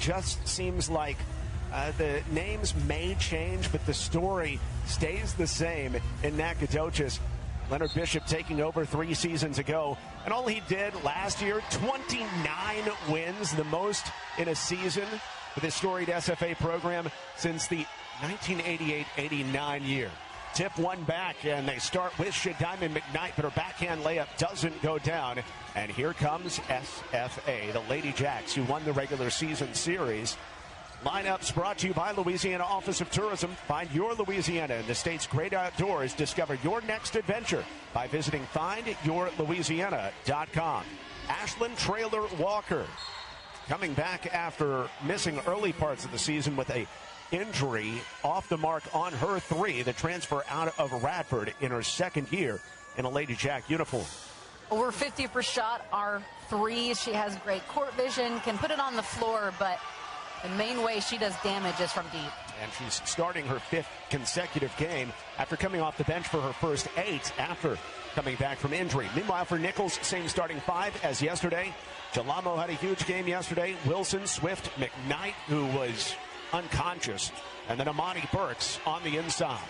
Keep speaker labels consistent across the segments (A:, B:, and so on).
A: just seems like the names may change, but the story stays the same in Nacogdoches. Leonard Bishop taking over 3 seasons ago, and all he did last year, 29 wins, the most in a season for this storied SFA program since the 1988-89 year. Tip one back, and they start with Shadiman McKnight, but her backhand layup doesn't go down. And here comes SFA, the Lady Jacks, who won the regular season series. Lineups brought to you by Louisiana Office of Tourism. Find your Louisiana in the state's great outdoors. Discover your next adventure by visiting findyourlouisiana.com. Ashlyn Traylor Walker coming back after missing early parts of the season with a injury, off the mark on her 3, the transfer out of Radford in her second year in a Lady Jack uniform.
B: Over 50% shot are 3s. She has great court vision, can put it on the floor, but the main way she does damage is from deep.
A: And she's starting her 5th consecutive game after coming off the bench for her first 8 after coming back from injury. Meanwhile, for Nicholls, same starting 5 as yesterday. Jalamo had a huge game yesterday. Wilson, Swift, McKnight, who was unconscious, and then Amani Burks on the inside.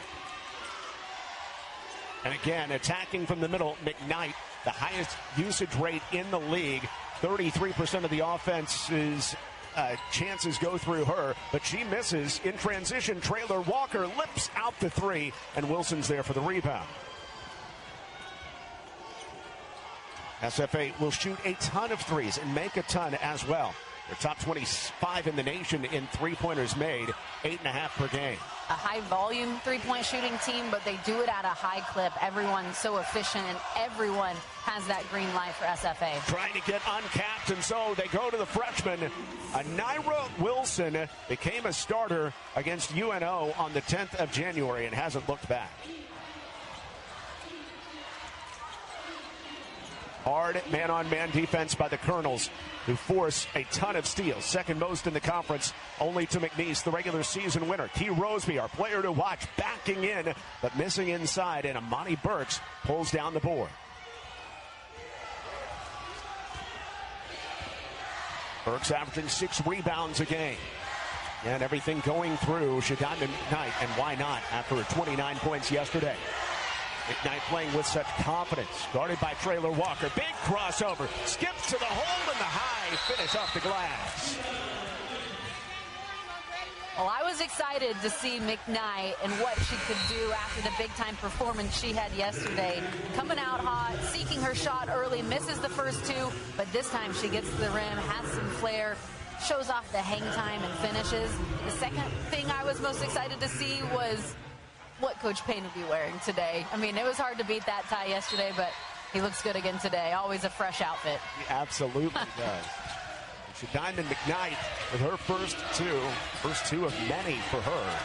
A: And again, attacking from the middle, McKnight, the highest usage rate in the league. 33% of the offense's chances go through her, but she misses in transition. Traylor Walker lips out the 3, and Wilson's there for the rebound. SFA will shoot a ton of 3s and make a ton as well. They're top 25 in the nation in 3-pointers made, 8.5 per game.
B: A high-volume 3-point shooting team, but they do it at a high clip. Everyone's so efficient, and everyone has that green light for SFA.
A: Trying to get uncapped, and so they go to the freshman. Naira Wilson became a starter against UNO on the 10th of January and hasn't looked back. Hard man-on-man defense by the Colonels, who force a ton of steals, second most in the conference, only to McNeese, the regular season winner. T. Roseby, our player to watch, backing in, but missing inside, and Amani Burks pulls down the board. Burks averaging 6 rebounds a game. And everything going through Shadiman McKnight, and why not after 29 points yesterday. McKnight playing with such confidence, guarded by Traylor Walker. Big crossover, skips to the hole in the high, finish off the glass.
B: Well, I was excited to see McKnight and what she could do after the big-time performance she had yesterday. Coming out hot, seeking her shot early, misses the first 2, but this time she gets to the rim, has some flair, shows off the hang time and finishes. The second thing I was most excited to see was what Coach Payne would be wearing today. I mean, it was hard to beat that tie yesterday, but he looks good again today. Always a fresh outfit.
A: He absolutely does. Shadiman McKnight with her first 2 of many for her.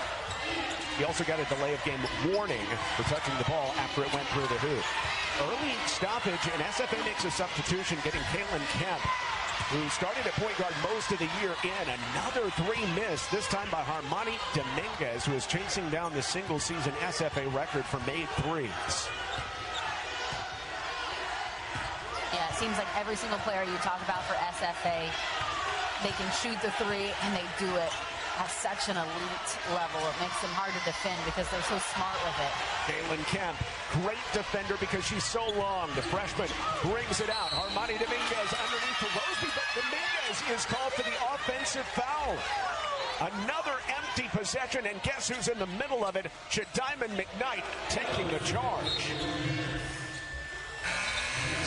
A: He also got a delay of game warning for touching the ball after it went through the hoop. Early stoppage, and SFA makes a substitution, getting Kaylin Kemp, who started at point guard most of the year in. Another 3 missed, this time by Harmony Dominguez, who is chasing down the single-season SFA record for made 3s.
B: Yeah, it seems like every single player you talk about for SFA, they can shoot the 3, and they do it at such an elite level. It makes them hard to defend because they're so smart with it.
A: Kaylin Kemp, great defender because she's so long. The freshman brings it out. Harmony Dominguez underneath to Roseby, but Dominguez is called for the offensive foul. Another empty possession, and guess who's in the middle of it? Shadiman McKnight taking the charge.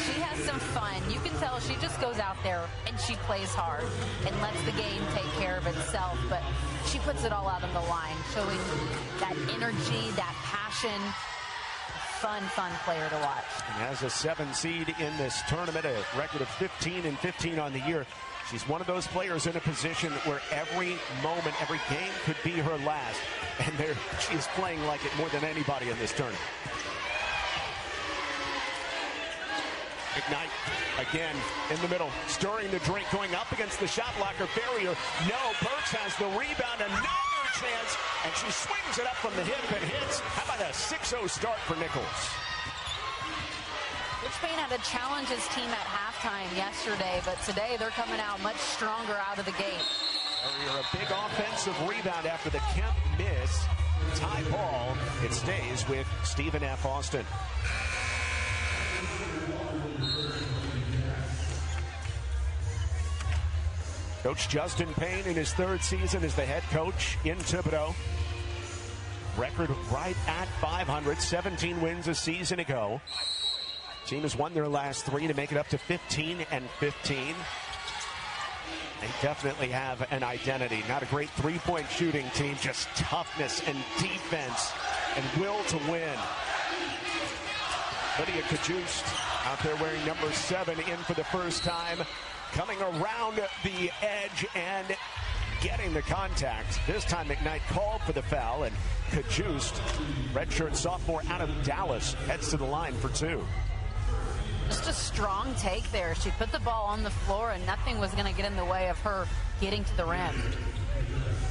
B: She has some fun. You can tell she just goes out there and she plays hard and lets the game take care of itself, but she puts it all out on the line, showing that energy, that passion. Fun player to watch.
A: And as a 7 seed in this tournament, a record of 15-15 on the year, she's one of those players in a position where every moment, every game could be her last, and she is playing like it more than anybody in this tournament. McKnight again in the middle, stirring the drink, going up against the shot blocker barrier. No, Burks has the rebound, another chance, and she swings it up from the hip and hits. How about a 6-0 start for Nicholls?
B: Coach Payne had to challenge his team at halftime yesterday, but today they're coming out much stronger out of the gate.
A: Very big offensive rebound after the Kemp miss. Tie ball. It stays with Stephen F. Austin. Coach Justin Payne in his third season as the head coach in Thibodaux. Record right at 500, 17 wins a season ago. Team has won their last 3 to make it up to 15-15. They definitely have an identity. Not a great three-point shooting team, just toughness and defense and will to win. Lydia Kajust out there wearing number 7 in for the first time. Coming around the edge and getting the contact. This time McKnight called for the foul, and Kajust, redshirt sophomore out of Dallas, heads to the line for 2.
B: Just a strong take there. She put the ball on the floor, and nothing was going to get in the way of her getting to the rim.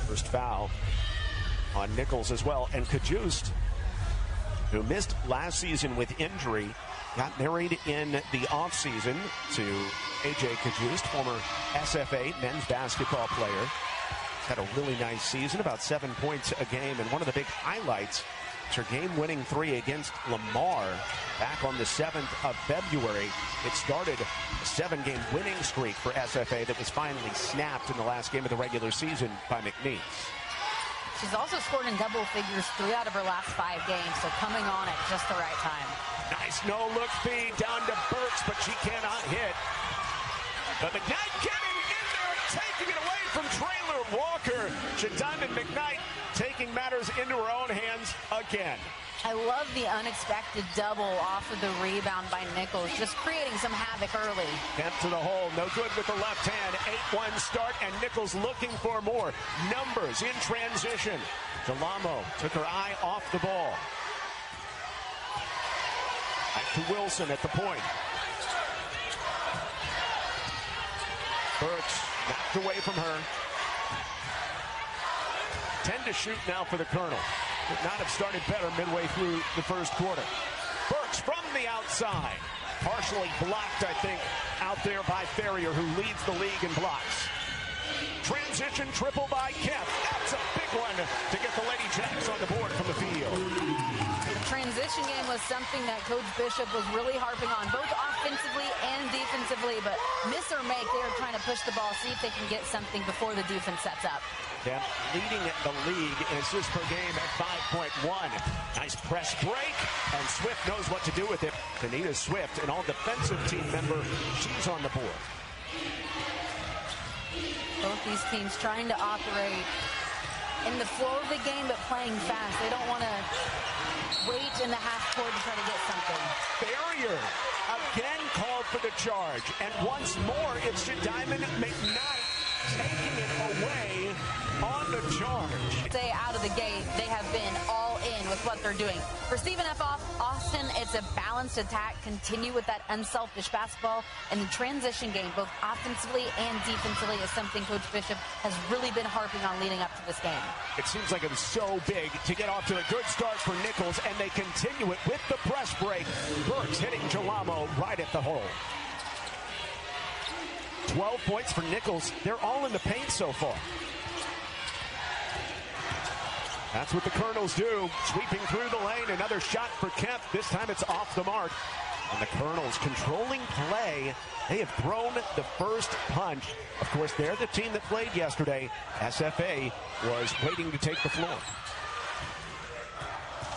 A: First foul on Nicholls as well. And Kajust, who missed last season with injury, got married in the offseason to A.J. Kajust, former SFA men's basketball player. Had a really nice season, about 7 points a game, and one of the big highlights is her game-winning 3 against Lamar back on the 7th of February. It started a 7-game winning streak for SFA that was finally snapped in the last game of the regular season by McNeese.
B: She's also scored in double figures 3 out of her last 5 games, so coming on at just the right time.
A: Nice no-look feed down to Burks, but she cannot hit. But McKnight getting in there and taking it away from Traylor Walker. Shadiman McKnight taking matters into her own hands again.
B: I love the unexpected double off of the rebound by Nicholls, just creating some havoc early.
A: Kemp to the hole, no good with the left hand. 8-1 start, and Nicholls looking for more. Numbers in transition. Delamo took her eye off the ball. Back to Wilson at the point. Burks knocked away from her. 10 to shoot now for the Colonel. Could not have started better midway through the first quarter. Burks from the outside. Partially blocked, I think, out there by Ferrier, who leads the league in blocks. Transition triple by Kemp. That's a big one to get the Lady Jacks on the board from the field.
B: The transition game was something that Coach Bishop was really harping on, both offensively and defensively, but miss or make, they are trying to push the ball, see if they can get something before the defense sets up.
A: Kemp leading the league in assists per game at 5.1. Nice press break, and Swift knows what to do with it. Danita Swift, an all-defensive team member, she's on the board.
B: Both these teams trying to operate in the flow of the game, but playing fast. They don't want to wait in the half court to try to get something.
A: Barrier again called for the charge, and once more it's Shadiman McKnight taking it away on the charge.
B: Say out of the gate, they have been all in with what they're doing. For Stephen F. Austin, it's a balanced attack, continue with that unselfish basketball, and the transition game, both offensively and defensively, is something Coach Bishop has really been harping on leading up to this game.
A: It seems like it was so big to get off to a good start for Nicholls, and they continue it with the press break. Burks hitting Jalamo right at the hole. 12 points for Nicholls. They're all in the paint so far. That's what the Colonels do. Sweeping through the lane. Another shot for Kemp. This time it's off the mark. And the Colonels controlling play. They have thrown the first punch. Of course, they're the team that played yesterday. SFA was waiting to take the floor.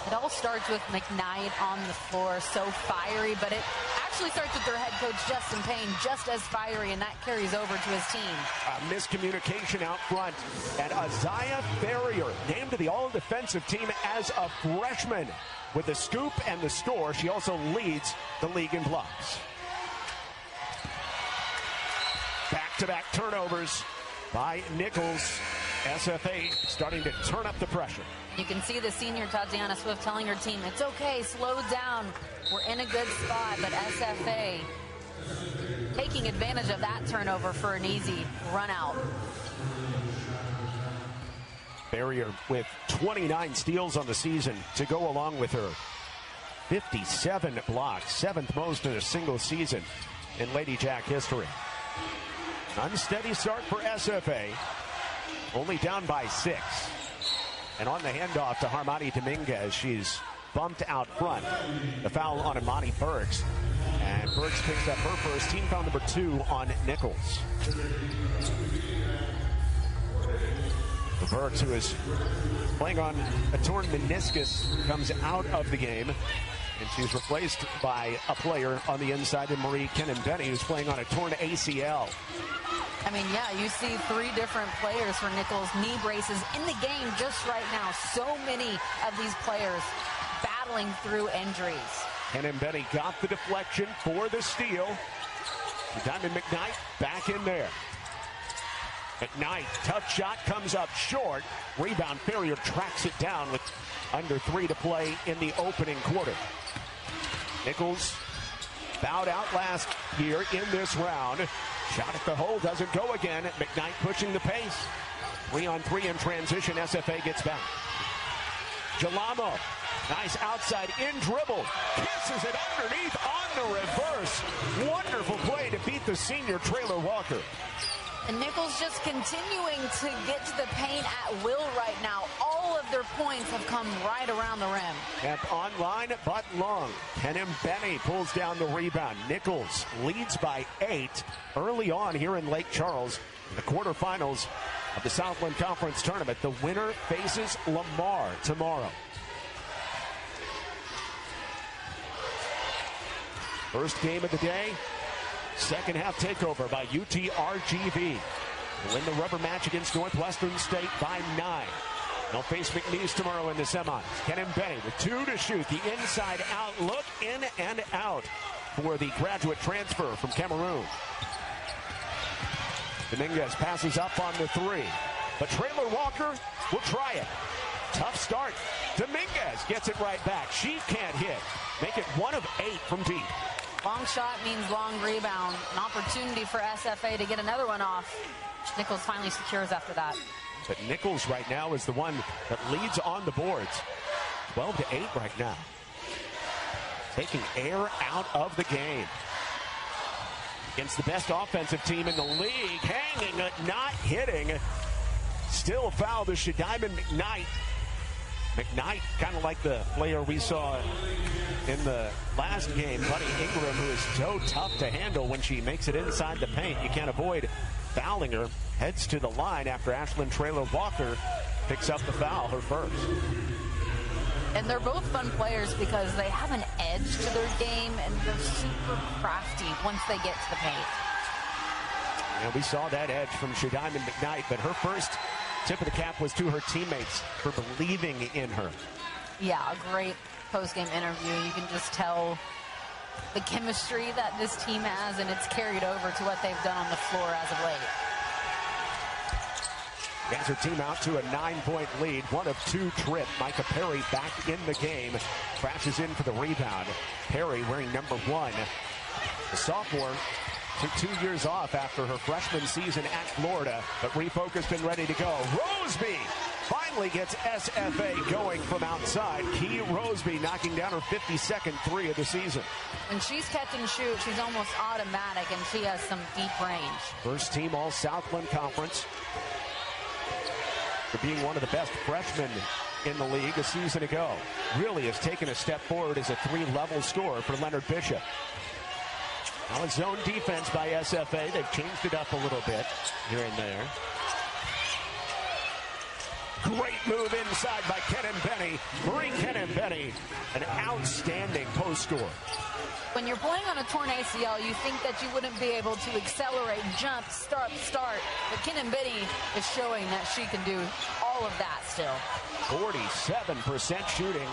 B: It all starts with McKnight on the floor, so fiery, but it actually starts with their head coach, Justin Payne, just as fiery, and that carries over to his team.
A: Miscommunication out front, and Isaiah Ferrier named to the all-defensive team as a freshman. With the scoop and the score, she also leads the league in blocks. Back-to-back turnovers by Nicholls. SFA starting to turn up the pressure.
B: You can see the senior Tatiana Swift telling her team, it's okay, slow down. We're in a good spot, but SFA taking advantage of that turnover for an easy run out.
A: Barrier with 29 steals on the season to go along with her 57 blocks, 7th most in a single season in Lady Jack history. Unsteady start for SFA. only down by 6. And on the handoff to Harmony Dominguez, she's bumped out front. The foul on Imani Burks. And Burks picks up her first, team foul number 2 on Nicholls. Burks, who is playing on a torn meniscus, comes out of the game. And she's replaced by a player on the inside, Marie Kennan-Benny, who's playing on a torn ACL.
B: I mean, yeah, you see 3 different players for Nicholls, knee braces in the game just right now. So many of these players battling through injuries.
A: Kennan-Benny got the deflection for the steal. Diamond McKnight back in there. McKnight, tough shot, comes up short. Rebound, Ferrier tracks it down with under 3 to play in the opening quarter. Nicholls bowed out last year in this round. Shot at the hole, doesn't go again. McKnight pushing the pace. 3-on-3 in transition, SFA gets back. Jalamo, nice outside in dribble. Kisses it underneath on the reverse. Wonderful play to beat the senior Traylor Walker.
B: And Nicholls just continuing to get to the paint at will right now. All of their points have come right around the rim.
A: Kept online but long. Kennan-Benny pulls down the rebound. Nicholls leads by 8 early on here in Lake Charles in the quarterfinals of the Southland Conference Tournament. The winner faces Lamar tomorrow. First game of the day. Second half takeover by UTRGV. Win the rubber match against Northwestern State by 9. They'll face McNeese tomorrow in the semis. Kennan-Benny with 2 to shoot. The inside out look, in and out for the graduate transfer from Cameroon. Dominguez passes up on the 3. But Traylor Walker will try it. Tough start. Dominguez gets it right back. She can't hit. Make it 1 of 8 from deep.
B: Long shot means long rebound. An opportunity for SFA to get another one off. Nicholls finally secures after that.
A: But Nicholls right now is the one that leads on the boards. 12 to 8 right now. Taking air out of the game. Against the best offensive team in the league. Hanging, not hitting. Still foul to Diamond McKnight. McKnight, kind of like the player we saw in the last game, Buddy Ingram, who is so tough to handle when she makes it inside the paint. You can't avoid fouling her. Heads to the line after Ashlyn Traylor Walker picks up the foul, her first.
B: And they're both fun players because they have an edge to their game, and they're super crafty once they get to the paint.
A: And we saw that edge from Diamond McKnight, but her first tip of the cap was to her teammates for believing in her.
B: Yeah, a great post-game interview. You can just tell the chemistry that this team has, and it's carried over to what they've done on the floor as of late.
A: Gets her team out to a 9-point lead. 1 of 2 trip. Micah Perry back in the game. Crashes in for the rebound. Perry wearing number 1. The sophomore took 2 years off after her freshman season at Florida, but refocused and ready to go. Roseby finally gets SFA going from outside. Key Roseby knocking down her 52nd 3 of the season.
B: When she's catch and shoot, she's almost automatic, and she has some deep range.
A: First team all Southland Conference. For being one of the best freshmen in the league a season ago. Really has taken a step forward as a 3-level scorer for Leonard Bishop. Now a zone defense by SFA. They've changed it up a little bit here and there. Great move inside by Kennan-Benny. Marie Kennan-Benny, an outstanding post score.
B: When you're playing on a torn ACL, you think that you wouldn't be able to accelerate, jump, start. But Kennan-Benny is showing that she can do all of that still.
A: 47% shooting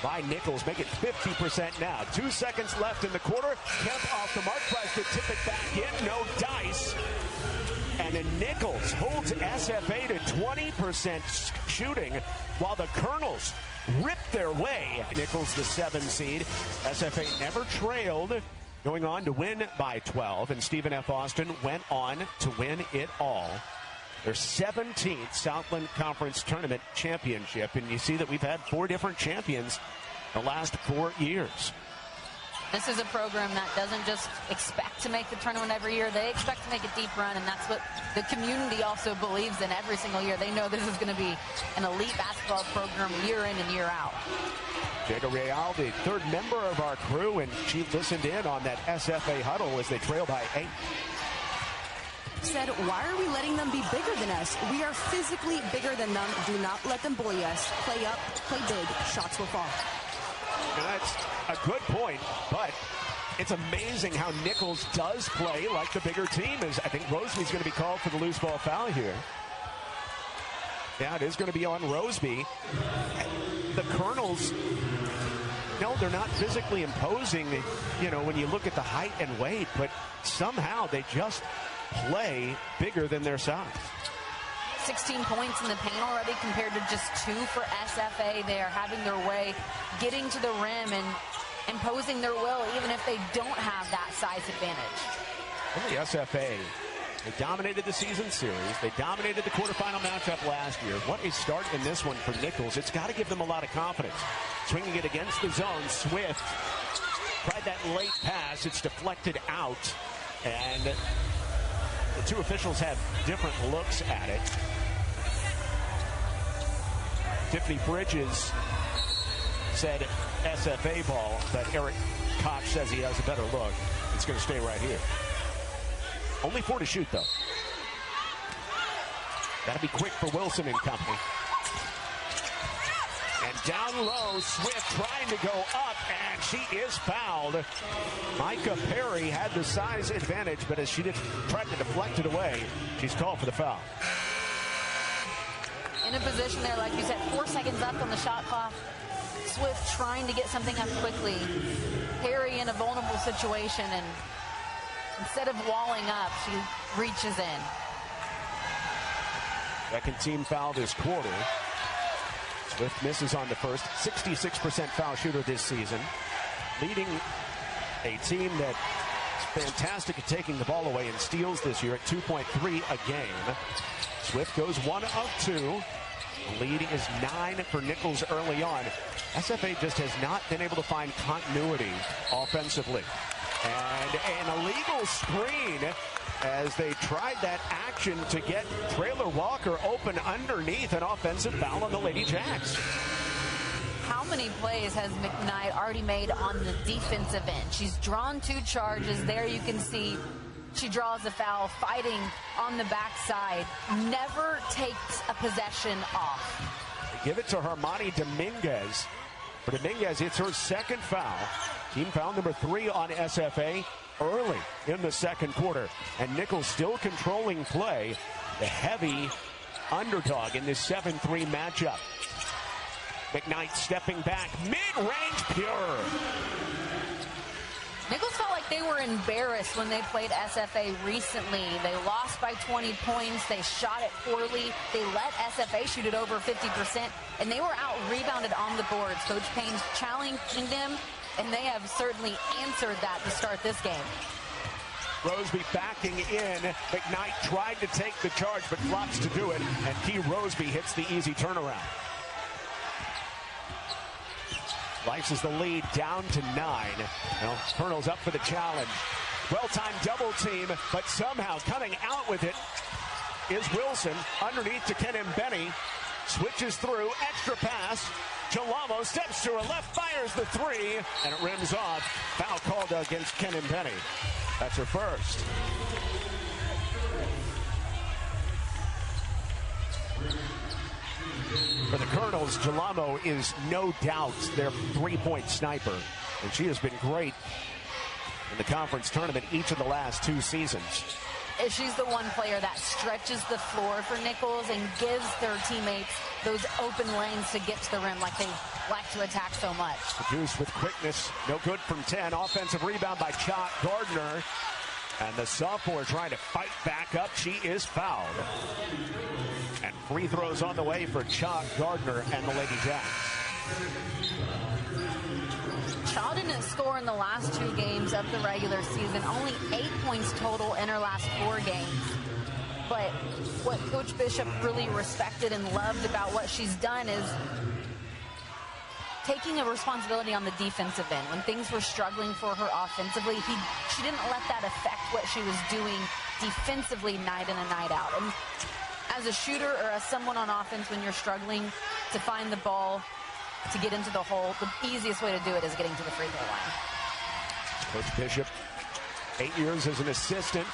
A: by Nicholls. Make it 50% now. 2 seconds left in the quarter. Kemp off the mark, tries to tip it back in. No dice. And then Nicholls holds SFA to 20% shooting while the Colonels rip their way. Nicholls, the 7 seed. SFA never trailed, going on to win by 12. And Stephen F. Austin went on to win it all. Their 17th Southland Conference Tournament championship. And you see that we've had 4 different champions the last 4 years.
B: This is a program that doesn't just expect to make the tournament every year. They expect to make a deep run, and that's what the community also believes in every single year. They know this is going to be an elite basketball program year in and year out.
A: Jago Real, the third member of our crew, and she listened in on that SFA huddle as they trail by 8.
C: Said, why are we letting them be bigger than us? We are physically bigger than them. Do not let them bully us. Play up, play big. Shots will fall.
A: And that's a good point, but it's amazing how Nicholls does play like the bigger team is. I think Rosby's going to be called for the loose ball foul here. Yeah, it is going to be on Roseby. The Colonels, no, they're not physically imposing, you know, when you look at the height and weight, but somehow they just play bigger than their size.
B: 16 points in the paint already compared to just 2 for SFA. They are having their way, getting to the rim and imposing their will, even if they don't have that size advantage.
A: Well, the SFA, they dominated the season series. They dominated the quarterfinal matchup last year. What a start in this one for Nicholls. It's got to give them a lot of confidence. Swinging it against the zone, Swift tried that late pass. It's deflected out, and the two officials have different looks at it. Tiffany Bridges said SFA ball, but Eric Koch says he has a better look. It's going to stay right here. Only 4 to shoot, though. Got to be quick for Wilson and company. And down low, Swift trying to go up, and she is fouled. Micah Perry had the size advantage, but as she tried to deflect it away, she's called for the foul.
B: In a position there, like you said, 4 seconds up on the shot clock. Swift trying to get something up quickly. Perry in a vulnerable situation, and instead of walling up, she reaches in.
A: Second team foul this quarter. Swift misses on the first. 66% foul shooter this season. Leading a team that is fantastic at taking the ball away and steals this year at 2.3 a game. Swift goes 1 of 2. The lead is 9 for Nicholls early on. SFA just has not been able to find continuity offensively. And an illegal screen as they tried that action to get Traylor Walker open underneath. An offensive foul on the Lady Jacks.
B: How many plays has McKnight already made on the defensive end? She's drawn 2 charges. There you can see she draws a foul, fighting on the backside. Never takes a possession off.
A: They give it to Hermione Dominguez. For Dominguez, it's her second foul. Team foul number 3 on SFA early in the second quarter. And Nicholls still controlling play. The heavy underdog in this 7-3 matchup. McKnight stepping back, mid-range pure.
B: Nicholls felt like they were embarrassed when they played SFA recently. They lost by 20 points. They shot it poorly. They let SFA shoot it over 50%, and they were out-rebounded on the boards. Coach Payne's challenging them, and they have certainly answered that to start this game.
A: Roseby backing in. McKnight tried to take the charge, but flops to do it, and Key Roseby hits the easy turnaround. Slices the lead down to 9. Now, Colonel's up for the challenge. Well-timed double team, but somehow coming out with it is Wilson. Underneath to Ken Mbeni. Switches through, extra pass. Jalamo steps to her left, fires the 3, and it rims off. Foul called against Ken Mbeni. That's her first. For the Colonels, Jalamo is no doubt their 3-point sniper, and she has been great in the conference tournament each of the last 2 seasons.
B: She's the one player that stretches the floor for Nicholls and gives their teammates those open lanes to get to the rim like they like to attack so much.
A: Deuce with quickness, no good from 10. Offensive rebound by Chalk Gardner. And the sophomore trying to fight back up. She is fouled. And free throws on the way for Chalk Gardner and the Lady Jacks.
B: Shaw didn't score in the last 2 games of the regular season. Only 8 points total in her last 4 games. But what Coach Bishop really respected and loved about what she's done is taking a responsibility on the defensive end. When things were struggling for her offensively, she didn't let that affect what she was doing defensively night in and night out. And as a shooter or as someone on offense, when you're struggling to find the ball, to get into the hole, the easiest way to do it is getting to the free throw line.
A: Coach Bishop, 8 years as an assistant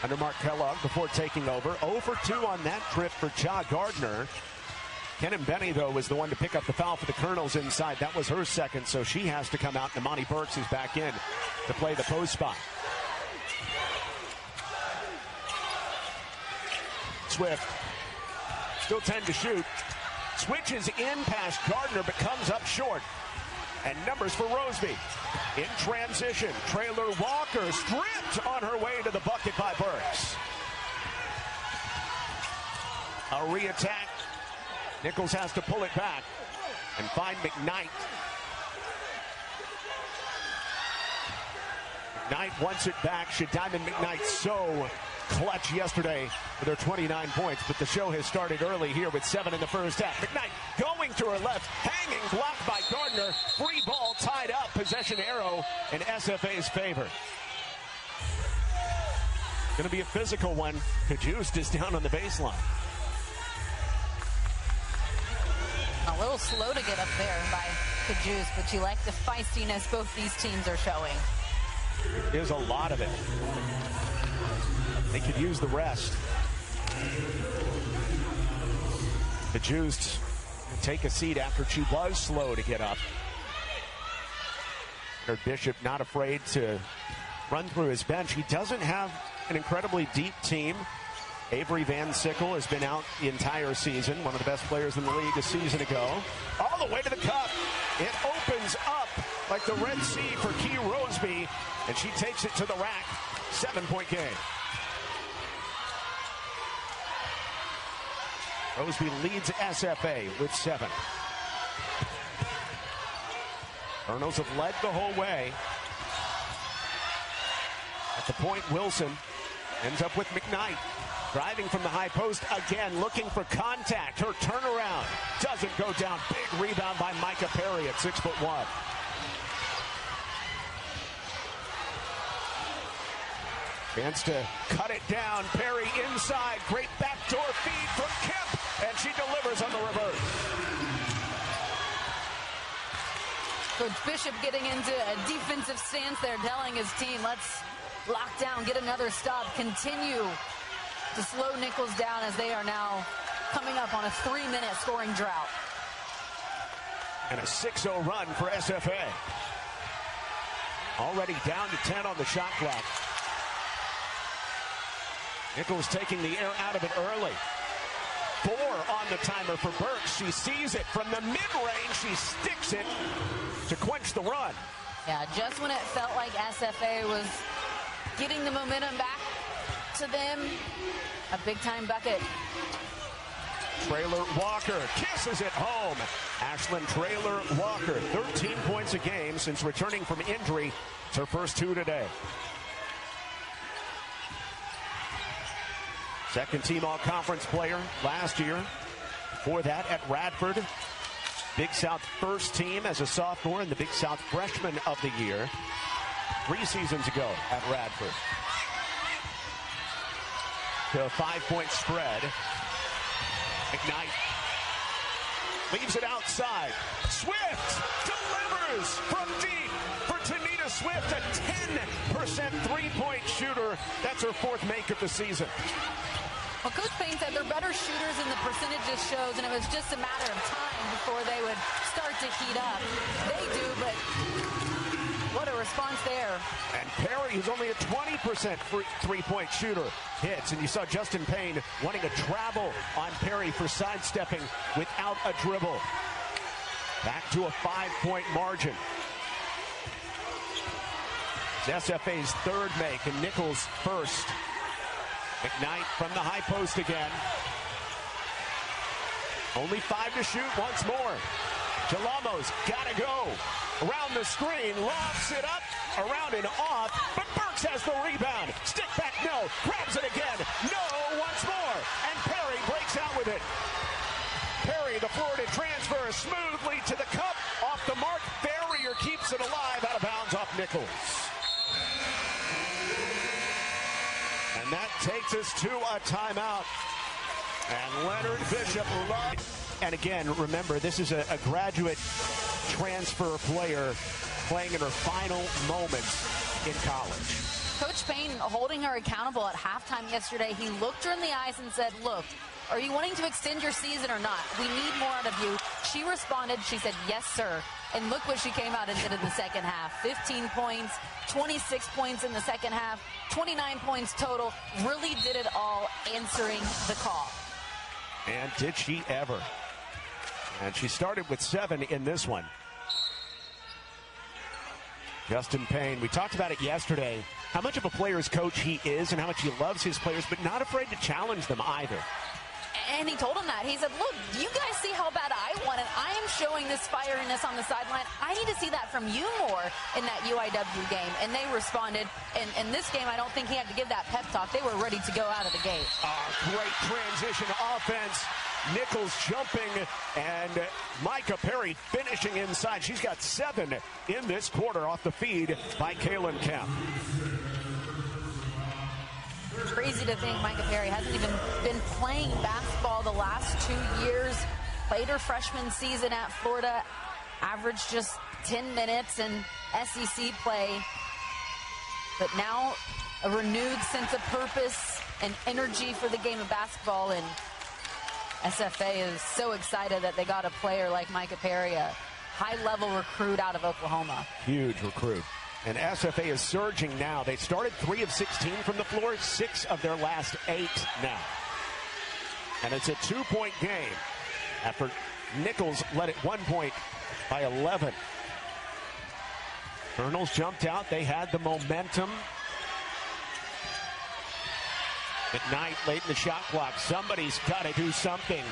A: under Mark Kellogg before taking over. 0 for 2 on that trip for Cha Gardner. Kenan Benny, though, was the one to pick up the foul for the Colonels inside. That was her second, so she has to come out. And Imani Burks is back in to play the post spot. Swift, still 10 to shoot. Switches in past Gardner, but comes up short. And numbers for Roseby. In transition, Traylor Walker stripped on her way to the bucket by Burks. A re-attack. Nicholls has to pull it back and find McKnight. McKnight wants it back. Shadiman McKnight so clutch yesterday with her 29 points, but the show has started early here with 7 in the first half. McKnight going to her left, hanging, blocked by Gardner. Free ball tied up, possession arrow in SFA's favor. Going to be a physical one. Kajust is down on the baseline.
B: A little slow to get up there by Kajust, but you like the feistiness both these teams are showing.
A: There's a lot of it. They could use the rest. Kajust take a seat after she was slow to get up. Bishop not afraid to run through his bench. He doesn't have an incredibly deep team. Avery Van Sickle has been out the entire season, one of the best players in the league a season ago. All the way to the cup. It opens up like the Red Sea for Key Roseby, and she takes it to the rack. 7-point game. Roseby leads SFA with 7. Colonels have led the whole way. At the point, Wilson ends up with McKnight. Driving from the high post again, looking for contact. Her turnaround doesn't go down. Big rebound by Micah Perry at 6'1". Chance to cut it down. Perry inside. Great backdoor feed from Kemp, and she delivers on the reverse.
B: Coach Bishop getting into a defensive stance there, telling his team, let's lock down, get another stop, continue to slow Nicholls down as they are now coming up on a 3-minute scoring drought.
A: And a 6-0 run for SFA. Already down to 10 on the shot clock. Nicholls taking the air out of it early. 4 on the timer for Burks. She sees it from the mid-range. She sticks it to quench the run.
B: Yeah, just when it felt like SFA was getting the momentum back to them, a big-time bucket.
A: Traylor Walker kisses it home. Ashlyn Traylor Walker, 13 points a game since returning from injury. It's her first 2 today. Second team all-conference player last year. Before that at Radford. Big South first team as a sophomore and the Big South freshman of the year 3 seasons ago at Radford. To a 5-point spread. McKnight leaves it outside. Swift delivers from deep for Tanita Swift, a 10% three-point shooter. That's her 4th make of the season.
B: Well, Coach Payne said they're better shooters than the percentages shows, and it was just a matter of time before they would start to heat up. They do, but what a response there. And
A: Perry, who's only a 20% three-point shooter, hits. And you saw Justin Payne wanting to travel on Perry for sidestepping without a dribble. Back to a 5-point margin. It's SFA's 3rd make and Nicholls' 1st. McKnight from the high post again. Only 5 to shoot once more. Jalamos gotta go. Around the screen, lofts it up, around and off, but Burks has the rebound. Stick back, no. Grabs it again. No, once more. And Perry breaks out with it. Perry, the Florida transfer, smoothly to the cup. off the mark. Farrier keeps it alive, out of bounds off Nicholls. And that takes us to a timeout. And Leonard Bishop. And again, remember, this is a graduate transfer player playing in her final moments in college.
B: Coach Payne holding her accountable at halftime yesterday. He looked her in the eyes and said, look, are you wanting to extend your season or not? We need more out of you. She responded. She said, yes, sir. And look what she came out and did in the second half. 15 points, 26 points in the second half, 29 points total. Really did it all, answering the call.
A: And did she ever? And she started with 7 in this one. Justin Payne, we talked about it yesterday, how much of a player's coach he is and how much he loves his players, but not afraid to challenge them either.
B: And he told them that. He said, look, do you guys see how bad I want it? I am showing this fieriness on the sideline. I need to see that from you more in that UIW game. And they responded. And in this game, I don't think he had to give that pep talk. They were ready to go out of the gate.
A: Great transition offense. Nicholls jumping, and Micah Perry finishing inside. She's got 7 in this quarter off the feed by Kaylin Kemp.
B: Crazy to think Micah Perry hasn't even been playing basketball the last 2 years. Played her freshman season at Florida, averaged just 10 minutes in SEC play. But now a renewed sense of purpose and energy for the game of basketball, and SFA is so excited that they got a player like Micah Perry, a high-level recruit out of Oklahoma.
A: Huge recruit. And SFA is surging now. They started 3 of 16 from the floor, 6 of their last 8 now. And it's a 2-point game after Nicholls led it 1 point by 11. Colonels jumped out. They had the momentum. McKnight late in the shot clock. Somebody's got to do something.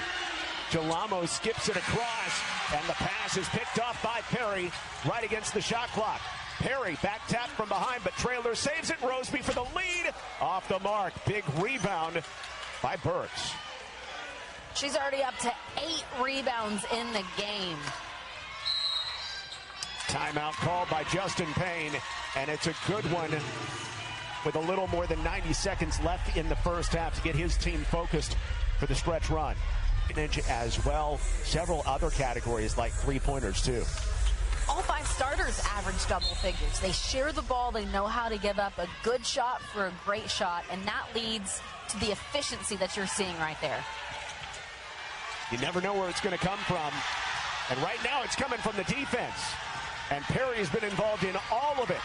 A: Gelamo skips it across, and the pass is picked off by Perry right against the shot clock. Perry back tap from behind, but Traylor saves it. Roseby for the lead. Off the mark. Big rebound by Burks.
B: She's already up to 8 rebounds in the game.
A: Timeout called by Justin Payne, and it's a good one with a little more than 90 seconds left in the first half to get his team focused for the stretch run. As well, several other categories like three-pointers too.
B: All 5 starters average double figures. They share the ball. They know how to give up a good shot for a great shot, and that leads to the efficiency that you're seeing right there.
A: You never know where it's going to come from, and right now it's coming from the defense. And Perry has been involved in all of it.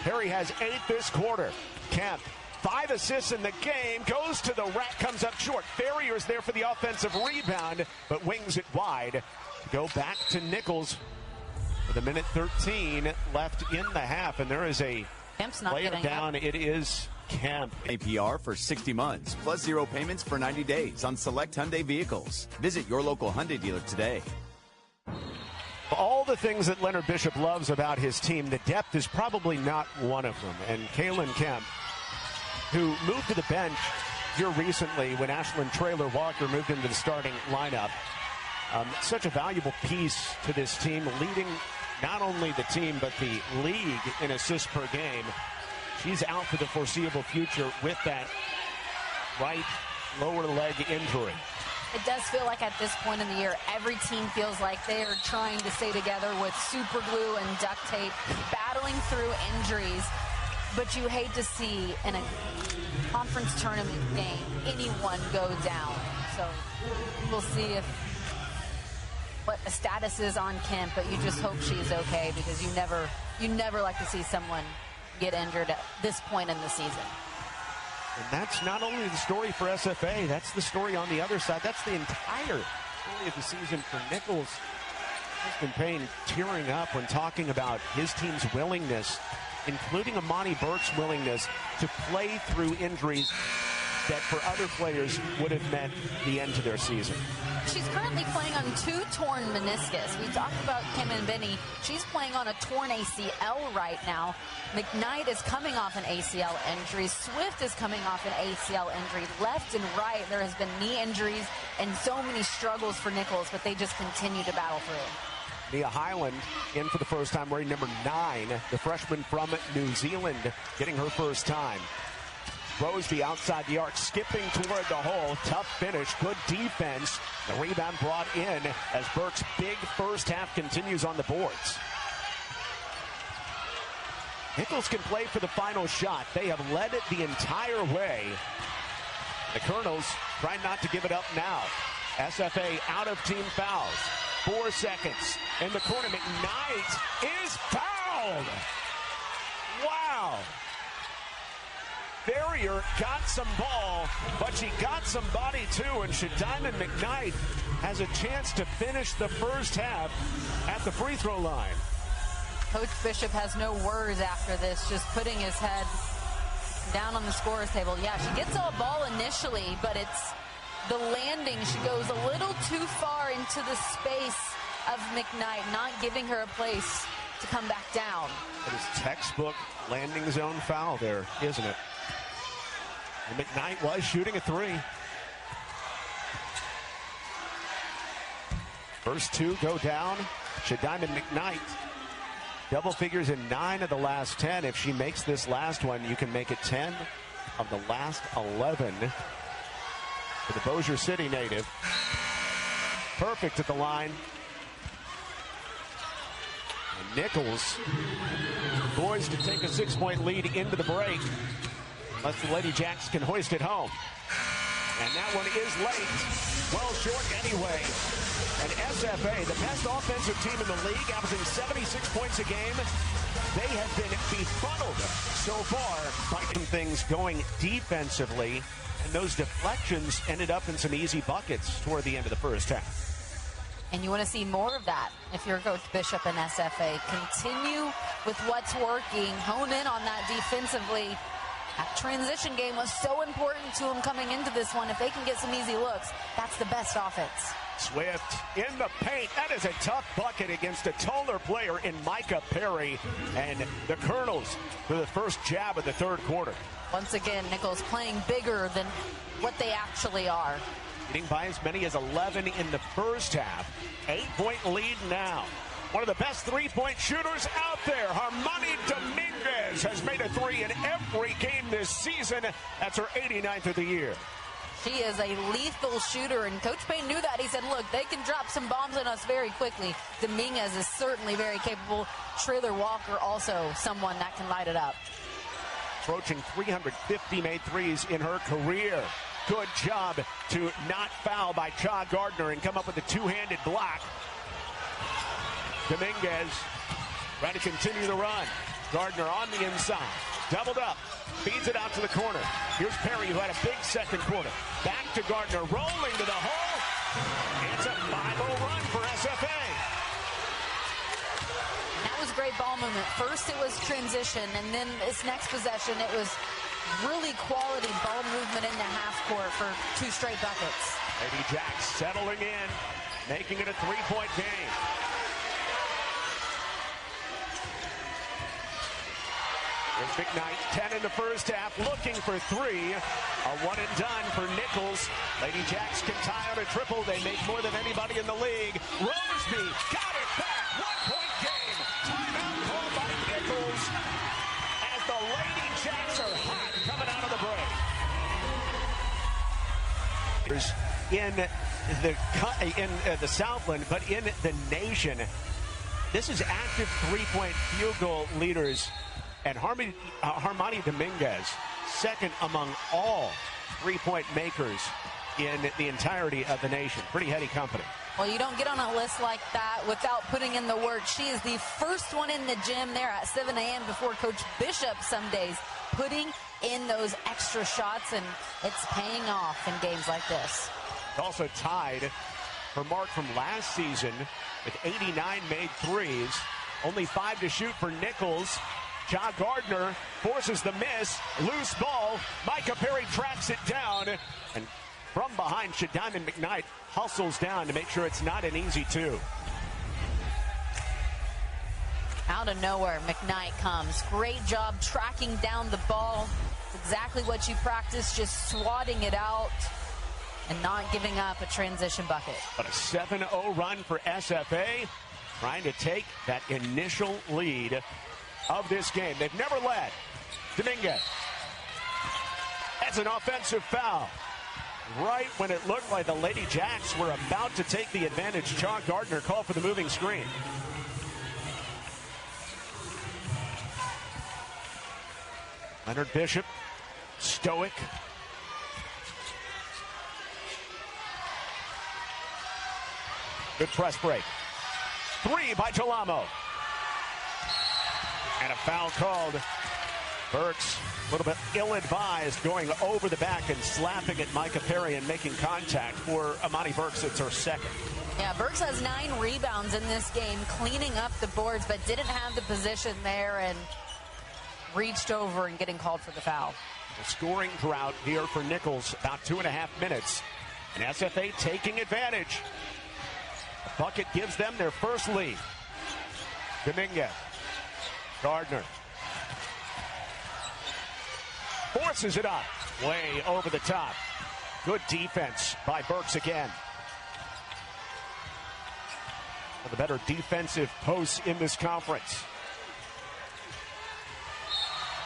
A: Perry has 8 this quarter. Kemp, 5 assists in the game, goes to the rack, comes up short. Farrier's there for the offensive rebound, but wings it wide. Go back to Nicholls with a minute 13 left in the half, and there is a player down. It is Kemp.
D: APR for 60 months, plus 0 payments for 90 days on select Hyundai vehicles. Visit your local Hyundai dealer today.
A: All the things that Leonard Bishop loves about his team, the depth is probably not one of them. And Kaylin Kemp, who moved to the bench here recently when Ashlyn Traylor Walker moved into the starting lineup, such a valuable piece to this team, leading not only the team but the league in assists per game. She's out for the foreseeable future with that right lower leg injury.
B: It does feel like at this point in the year, every team feels like they are trying to stay together with super glue and duct tape, battling through injuries. But you hate to see in a conference tournament game anyone go down. So we'll see what the status is on Kemp, but you just hope she's okay, because you never like to see someone get injured at this point in the season.
A: And that's not only the story for SFA, that's the story on the other side. That's the entire story of the season for Nicholls. Justin Payne tearing up when talking about his team's willingness, including Amani Burke's willingness to play through injuries that for other players would have meant the end to their season.
B: She's currently playing on 2 torn meniscus. We talked about Kim and Benny. She's playing on a torn ACL right now. McKnight is coming off an ACL injury. Swift is coming off an ACL injury. Left and right, there has been knee injuries and so many struggles for Nicholls, but they just continue to battle through.
A: Nia Hyland in for the first time wearing number 9. The freshman from New Zealand getting her first time. Roseby outside the arc, skipping toward the hole. Tough finish, good defense. The rebound brought in as Burke's big first half continues on the boards. Nicholls can play for the final shot. They have led it the entire way. The Colonels trying not to give it up now. SFA out of team fouls. 4 seconds in the corner. McKnight is fouled. Wow. Ferrier got some ball, but she got some body too, and Shadiman McKnight has a chance to finish the first half at the free throw line.
B: Coach Bishop has no words after this, just putting his head down on the scorer's table. Yeah, she gets all ball initially, but it's the landing. She goes a little too far into the space of McKnight, not giving her a place to come back down.
A: It is textbook landing zone foul there, isn't it? And McKnight was shooting a 3. First 2 go down. Shadiman McKnight, double figures in 9 of the last 10. If she makes this last one, you can make it 10 of the last 11 for the Bossier City native. Perfect at the line. And Nicholls poised to take a 6-point lead into the break, unless the Lady Jacks can hoist it home. And that one is late. Well short anyway. And SFA, the best offensive team in the league, averaging 76 points a game. They have been befuddled so far by things going defensively. And those deflections ended up in some easy buckets toward the end of the first half.
B: And you want to see more of that if you're Coach Bishop and SFA. Continue with what's working. Hone in on that defensively. That transition game was so important to them coming into this one. If they can get some easy looks, that's the best offense.
A: Swift in the paint. That is a tough bucket against a taller player in Micah Perry. And the Colonels for the first jab of the third quarter.
B: Once again, Nicholls playing bigger than what they actually are.
A: Getting by as many as 11 in the first half. 8-point lead now. One of the best three-point shooters out there, Armani Dominguez, has made a 3 in every game this season. That's her 89th of the year.
B: She is a lethal shooter, and Coach Payne knew that. He said, look, they can drop some bombs on us very quickly. Dominguez is certainly very capable. Trailer Walker also someone that can light it up.
A: Approaching 350 made threes in her career. Good job to not foul by Cha Gardner and come up with a two-handed block. Dominguez trying to continue the run. Gardner on the inside. Doubled up. Feeds it out to the corner. Here's Perry, who had a big second quarter. Back to Gardner, rolling to the hole. It's a 5-0 run for SFA.
B: That was great ball movement. First it was transition, and then this next possession it was really quality ball movement in the half court for 2 straight buckets.
A: Lady Jacks settling in, making it a 3-point game. There's McKnight, 10 in the first half, looking for 3. A one and done for Nicholls. Lady Jacks can tie on a triple. They make more than anybody in the league. Roseby got it back. 1-point game. Timeout called by Nicholls as the Lady Jacks are hot coming out of the break. In the Southland, but in the nation, this is active 3-point field goal leaders. And Armani Dominguez, second among all 3-point makers in the entirety of the nation. Pretty heady company.
B: Well, you don't get on a list like that without putting in the work. She is the first one in the gym there at 7 a.m. before Coach Bishop some days, putting in those extra shots, and it's paying off in games like this.
A: Also tied her mark from last season with 89 made threes. Only 5 to shoot for Nicholls. Cha Gardner forces the miss. Loose ball. Micah Perry tracks it down. And from behind, Shadiman McKnight hustles down to make sure it's not an easy 2.
B: Out of nowhere, McKnight comes. Great job tracking down the ball. Exactly what you practice, just swatting it out and not giving up a transition bucket.
A: But a 7-0 run for SFA. trying to take that initial lead of this game. They've never led. Dominguez. That's an offensive foul. Right when it looked like the Lady Jacks were about to take the advantage, Cha Gardner called for the moving screen. Leonard Bishop, stoic. Good press break. 3 by Gelamo. And a foul called. Burks, a little bit ill-advised, going over the back and slapping at Micah Perry and making contact. For Amani Burks, it's her second.
B: Yeah, Burks has 9 rebounds in this game, cleaning up the boards, but didn't have the position there and reached over and getting called for the foul.
A: The scoring drought here for Nicholls, about 2.5 minutes. And SFA taking advantage. A bucket gives them their first lead. Dominguez. Gardner. Forces it up. Way over the top. Good defense by Burks again. One of the better defensive posts in this conference.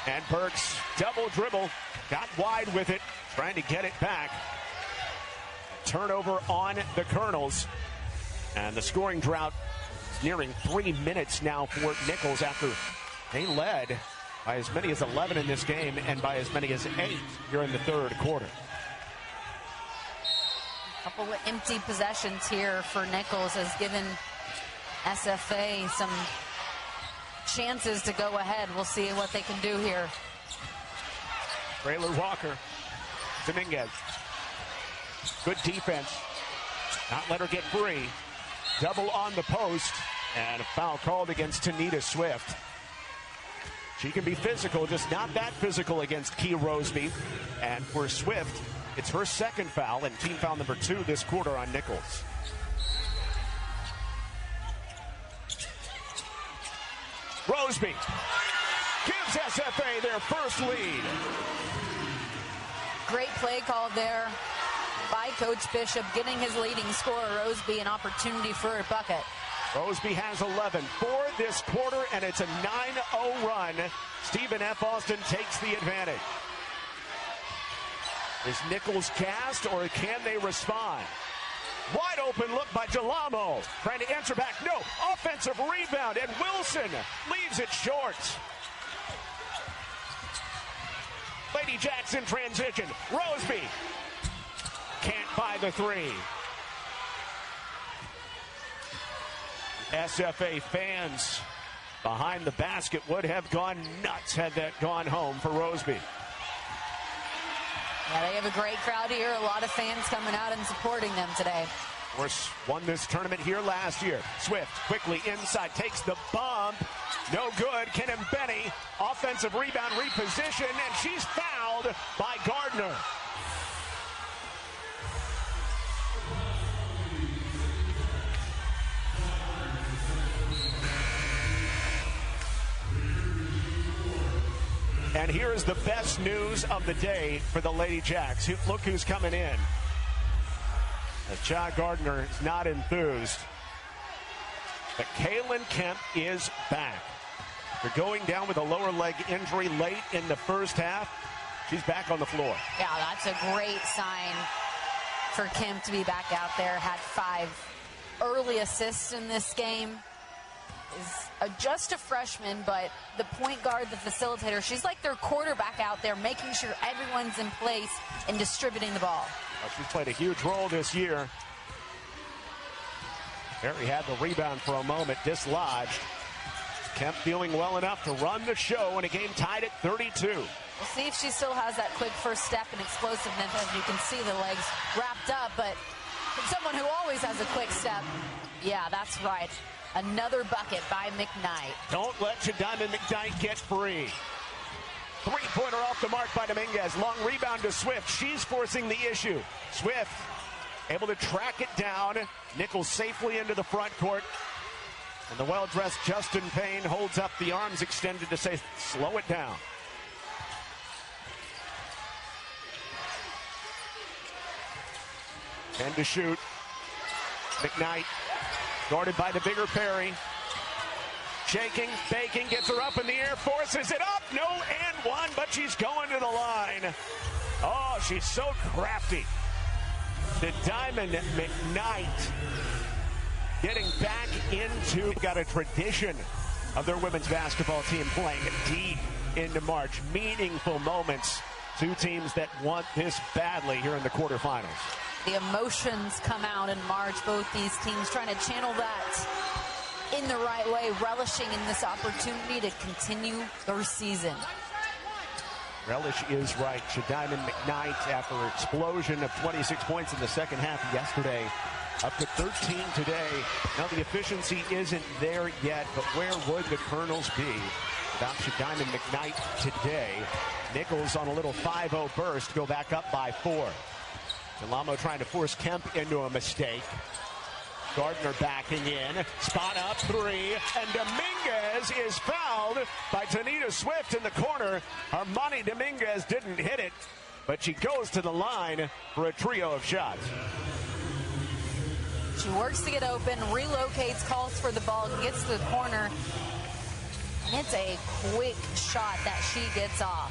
A: And Burks, double dribble, got wide with it, trying to get it back. Turnover on the Colonels. And the scoring drought is nearing 3 minutes now for Nicholls after they led by as many as 11 in this game and by as many as 8 here in the third quarter.
B: A couple of empty possessions here for Nicholls has given SFA some chances to go ahead. We'll see what they can do here.
A: Traylor Walker. Dominguez. Good defense. Not let her get free. Double on the post. And a foul called against Tanita Swift. She can be physical, just not that physical against Key Roseby. And for Swift, it's her second foul and team foul number 2 this quarter on Nicholls. Roseby gives SFA their first lead.
B: Great play call there by Coach Bishop, getting his leading scorer, Roseby, an opportunity for a bucket.
A: Roseby has 11 for this quarter, and it's a 9-0 run. Stephen F. Austin takes the advantage. Is Nicholls cast, or can they respond? Wide open look by Gelamo. Trying to answer back. No. Offensive rebound, and Wilson leaves it short. Lady Jackson transition. Roseby can't buy the 3. SFA fans behind the basket would have gone nuts had that gone home for Roseby.
B: Yeah, they have a great crowd here. A lot of fans coming out and supporting them today.
A: Of course, won this tournament here last year. Swift quickly inside, takes the bump. No good. Kenan Benny, offensive rebound, reposition, and she's fouled by Gardner. And here is the best news of the day for the Lady Jacks. Look who's coming in. As Cha Gardner is not enthused. But Kaylin Kemp is back. They're going down with a lower leg injury late in the first half. She's back on the floor. Yeah,
B: that's a great sign for Kemp to be back out there. Had 5 early assists in this game. Is just a freshman, but the point guard, the facilitator, she's like their quarterback out there, making sure everyone's in place and distributing the ball.
A: She's played a huge role this year. Perry had the rebound for a moment, dislodged. Kemp feeling well enough to run the show in a game tied at 32.
B: We'll see if she still has that quick first step and explosiveness. As you can see, the legs wrapped up, but from someone who always has a quick step, yeah, that's right. Another bucket by McKnight.
A: Don't let Jadima McKnight get free. 3-pointer off the mark by Dominguez. Long rebound to Swift. She's forcing the issue. Swift able to track it down. Nicholls safely into the front court. And the well-dressed Justin Payne holds up the arms extended to say, slow it down. And to shoot. McKnight Guarded by the bigger Perry. Shaking, baking, gets her up in the air, forces it up. No and one, but she's going to the line. Oh, she's so crafty. The Diamond McKnight getting back into, got a tradition of their women's basketball team playing deep into March. Meaningful moments. Two teams that want this badly here in the quarterfinals.
B: The emotions come out in March. Both these teams trying to channel that in the right way, relishing in this opportunity to continue their season.
A: Relish is right. Diamond McKnight, after an explosion of 26 points in the second half yesterday, up to 13 today. Now the efficiency isn't there yet, but where would the Colonels be without Diamond McKnight today? Nicholls on a little 5-0 burst, go back up by 4. Delamo trying to force Kemp into a mistake. Gardner backing in, spot up 3, and Dominguez is fouled by Tanita Swift in the corner. Armani Dominguez didn't hit it, but she goes to the line for a trio of shots.
B: She works to get open, relocates, calls for the ball, gets to the corner, and it's a quick shot that she gets off.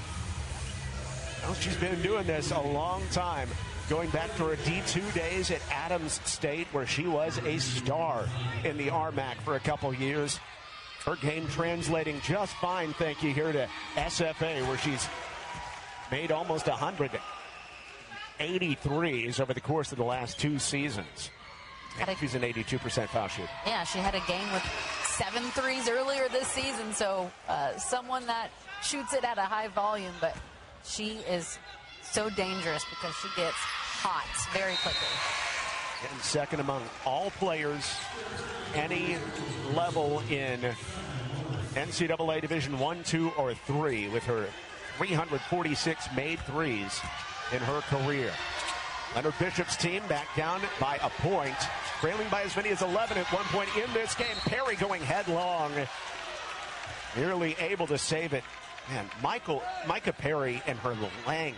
A: Well, she's been doing this a long time. Going back to her D2 days at Adams State, where she was a star in the RMAC for a couple years. Her game translating just fine, thank you, here to SFA, where she's made almost 183s over the course of the last 2 seasons. She's an 82% foul shooter.
B: Yeah, she had a game with 7 threes earlier this season, so someone that shoots it at a high volume, but she is so dangerous because she gets hot very quickly.
A: And second among all players, any level in NCAA Division 1, 2, or 3, with her 346 made threes in her career. Leonard Bishop's team back down by a point, trailing by as many as 11 at one point in this game. Perry going headlong, nearly able to save it. Man, Micah Perry and her length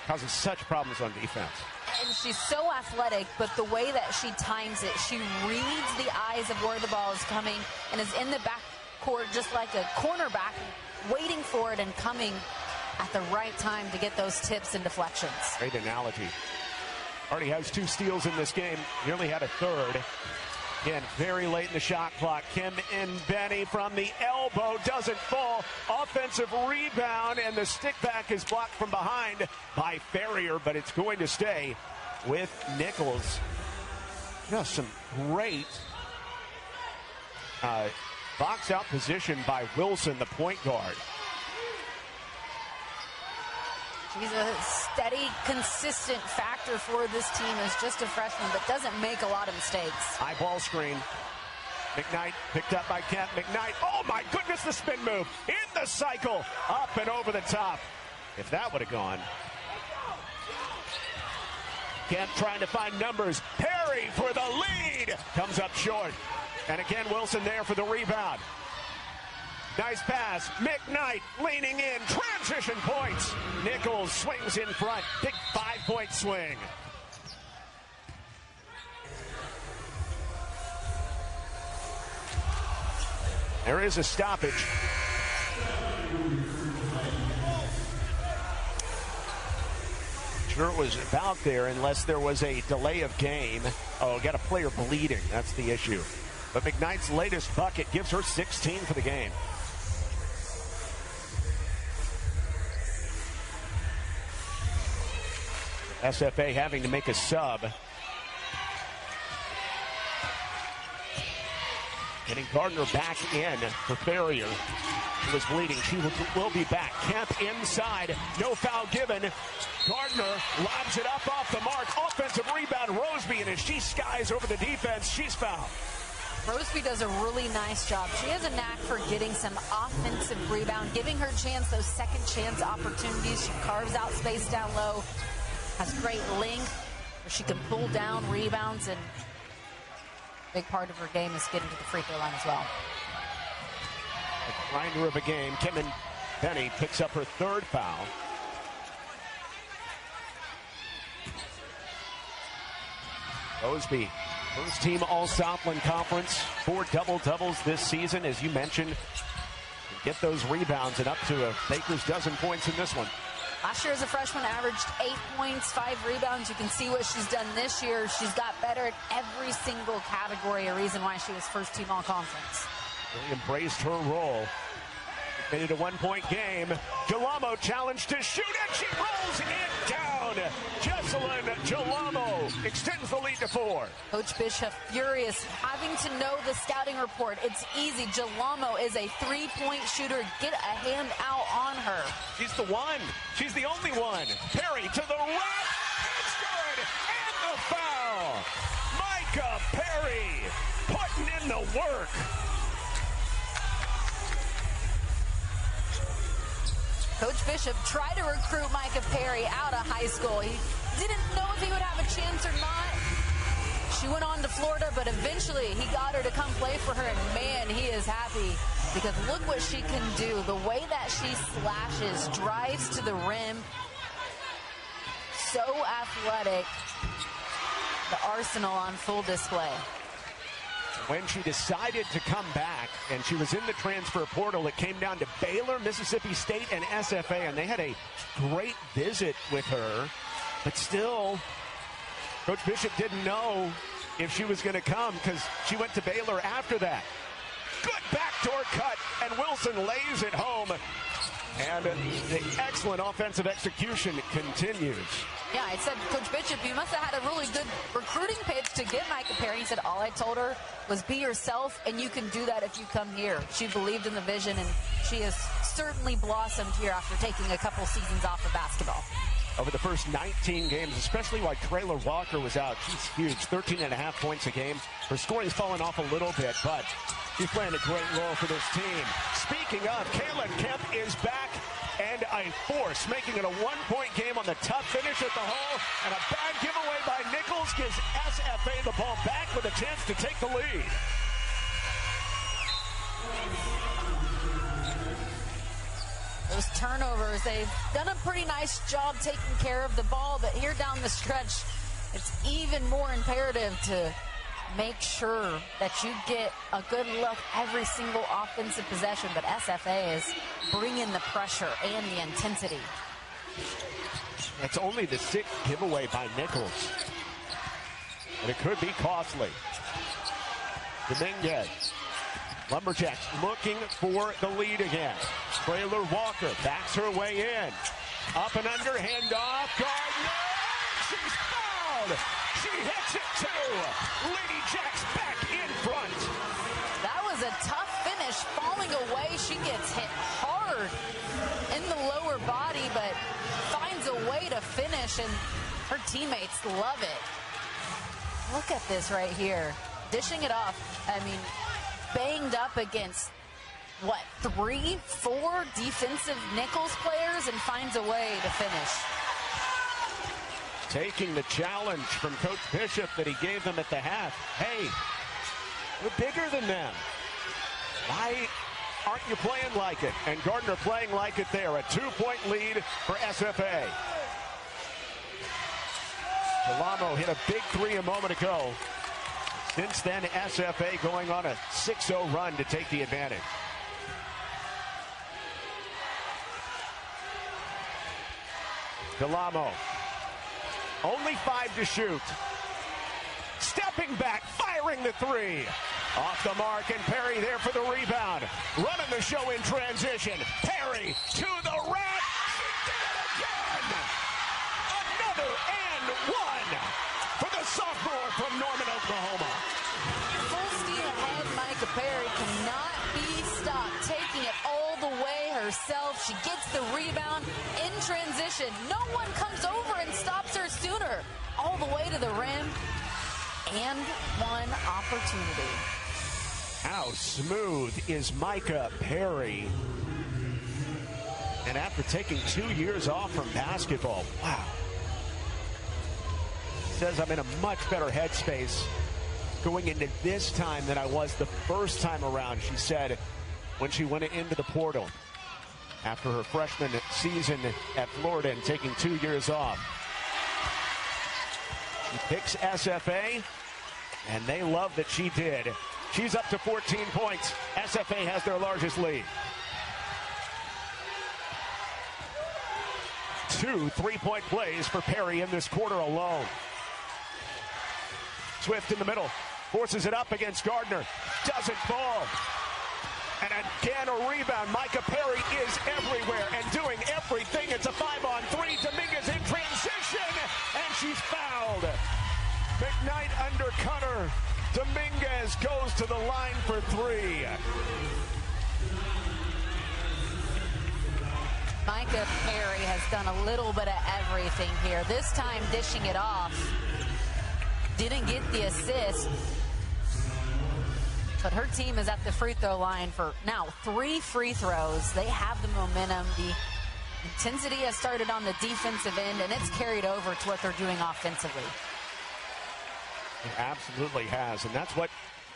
A: causes such problems on defense.
B: And she's so athletic, but the way that she times it, she reads the eyes of where the ball is coming and is in the backcourt just like a cornerback, waiting for it and coming at the right time to get those tips and deflections.
A: Great analogy. Already has 2 steals in this game, nearly had a third. Again, very late in the shot clock. Kim and Benny from the elbow, doesn't fall. Offensive rebound, and the stick back is blocked from behind by Ferrier, but it's going to stay with Nicholls. Just some great box out position by Wilson, the point guard.
B: She's a steady, consistent factor for this team as just a freshman, but doesn't make a lot of mistakes.
A: High ball screen. McKnight picked up by Kemp. McKnight, oh my goodness, the spin move. In the cycle, up and over the top. If that would have gone. Kemp trying to find numbers. Perry for the lead. Comes up short. And again, Wilson there for the rebound. Nice pass. McKnight leaning in. Transition points. Nicholls swings in front. Big 5-point swing. There is a stoppage. Sure, it was about there unless there was a delay of game. Oh, got a player bleeding. That's the issue. But McKnight's latest bucket gives her 16 for the game. SFA having to make a sub. Getting Gardner back in for Ferrier. She was bleeding. She will be back. Kemp inside. No foul given. Gardner lobs it up off the mark. Offensive rebound, Roseby, and as she skies over the defense, she's fouled.
B: Roseby does a really nice job. She has a knack for getting some offensive rebound, giving her chance, those second chance opportunities. She carves out space down low. Has great length where she can pull down rebounds, and a big part of her game is getting to the free throw line as well.
A: A grinder of a game. Kim and Benny picks up her 3rd foul. Roseby First team All-Southland Conference, 4 double-doubles this season, as you mentioned. Get those rebounds and up to a baker's dozen points in this one.
B: Last year as a freshman, averaged 8 points, 5 rebounds. You can see what she's done this year. She's got better at every single category, a reason why she was first team all-conference.
A: Really embraced her role. Made it a 1-point game. Gelamo challenged to shoot, and she rolls it down. Jessalyn Gelamo extends the lead to 4.
B: Coach Bishop furious, having to know the scouting report. It's easy. Gelamo is a 3-point shooter. Get a hand out on her.
A: She's the one. She's the only one. Perry to the rack. It's good. And the foul. Micah Perry putting in the work.
B: Coach Bishop tried to recruit Micah Perry out of high school. He didn't know if he would have a chance or not. She went on to Florida, but eventually he got her to come play for her, and man, he is happy because look what she can do. The way that she slashes, drives to the rim, so athletic. The arsenal on full display.
A: When she decided to come back, and she was in the transfer portal, it came down to Baylor, Mississippi State, and SFA, and they had a great visit with her. But still, Coach Bishop didn't know if she was going to come because she went to Baylor after that. Good backdoor cut, and Wilson lays it home. And the excellent offensive execution continues.
B: Yeah, I said, Coach Bishop, you must have had a really good recruiting pitch to get Micah Perry. He said, all I told her was be yourself, and you can do that if you come here. She believed in the vision, and she has certainly blossomed here after taking a couple seasons off of basketball.
A: Over the first 19 games, especially while Traylor Walker was out, she's huge, 13.5 points a game. Her scoring's fallen off a little bit, but she's playing a great role for this team. Speaking of, Kaylin Kemp is back and a force, making it a 1-point game on the tough finish at the hole, and a bad giveaway by Nicholls gives SFA the ball back with a chance to take the lead.
B: Those turnovers, they've done a pretty nice job taking care of the ball, but here down the stretch, it's even more imperative to make sure that you get a good look every single offensive possession, but SFA is bringing the pressure and the intensity.
A: That's only the 6th giveaway by Nicholls, and it could be costly. Dominguez. Lumberjacks looking for the lead again. Traylor Walker backs her way in. Up and under, handoff. Gardner, she's fouled. She hits it too. Lady Jacks back in front.
B: That was a tough finish. Falling away, she gets hit hard in the lower body, but finds a way to finish, and her teammates love it. Look at this right here. Dishing it off. I mean, banged up against, what, 3, 4 defensive Nicholls players and finds a way to finish.
A: Taking the challenge from Coach Bishop that he gave them at the half. Hey, we're bigger than them. Why aren't you playing like it? And Gardner playing like it there. A 2-point lead for SFA. Delamo hit a big 3 a moment ago. Since then, SFA going on a 6-0 run to take the advantage. Delamo. Only 5 to shoot. Stepping back, firing the 3. Off the mark, and Perry there for the rebound. Running the show in transition. Perry to the rack. She did it again. Another and one for the sophomore from Norman, Oklahoma.
B: Full steam ahead, Micah Perry cannot be stopped. Taking it all the way herself. She gets the rebound in transition. No one comes over and stops her sooner. All the way to the rim. And one opportunity.
A: How smooth is Micah Perry? And after taking 2 years off from basketball, wow. Says I'm in a much better headspace going into this time than I was the first time around, she said when she went into the portal after her freshman season at Florida and taking 2 years off. She picks SFA. And they love that she did. She's up to 14 points. SFA has their largest lead. 2 3-point plays for Perry in this quarter alone. Swift in the middle. Forces it up against Gardner. Doesn't fall. And again, a rebound. Micah Perry is everywhere and doing everything. It's a 5-on-3. Dominguez in transition, and she's fouled. McKnight undercut her. Dominguez goes to the line for 3.
B: Micah Perry has done a little bit of everything here. This time dishing it off. Didn't get the assist. But her team is at the free throw line for now 3 free throws. They have the momentum. The intensity has started on the defensive end, and it's carried over to what they're doing offensively.
A: It absolutely has, and that's what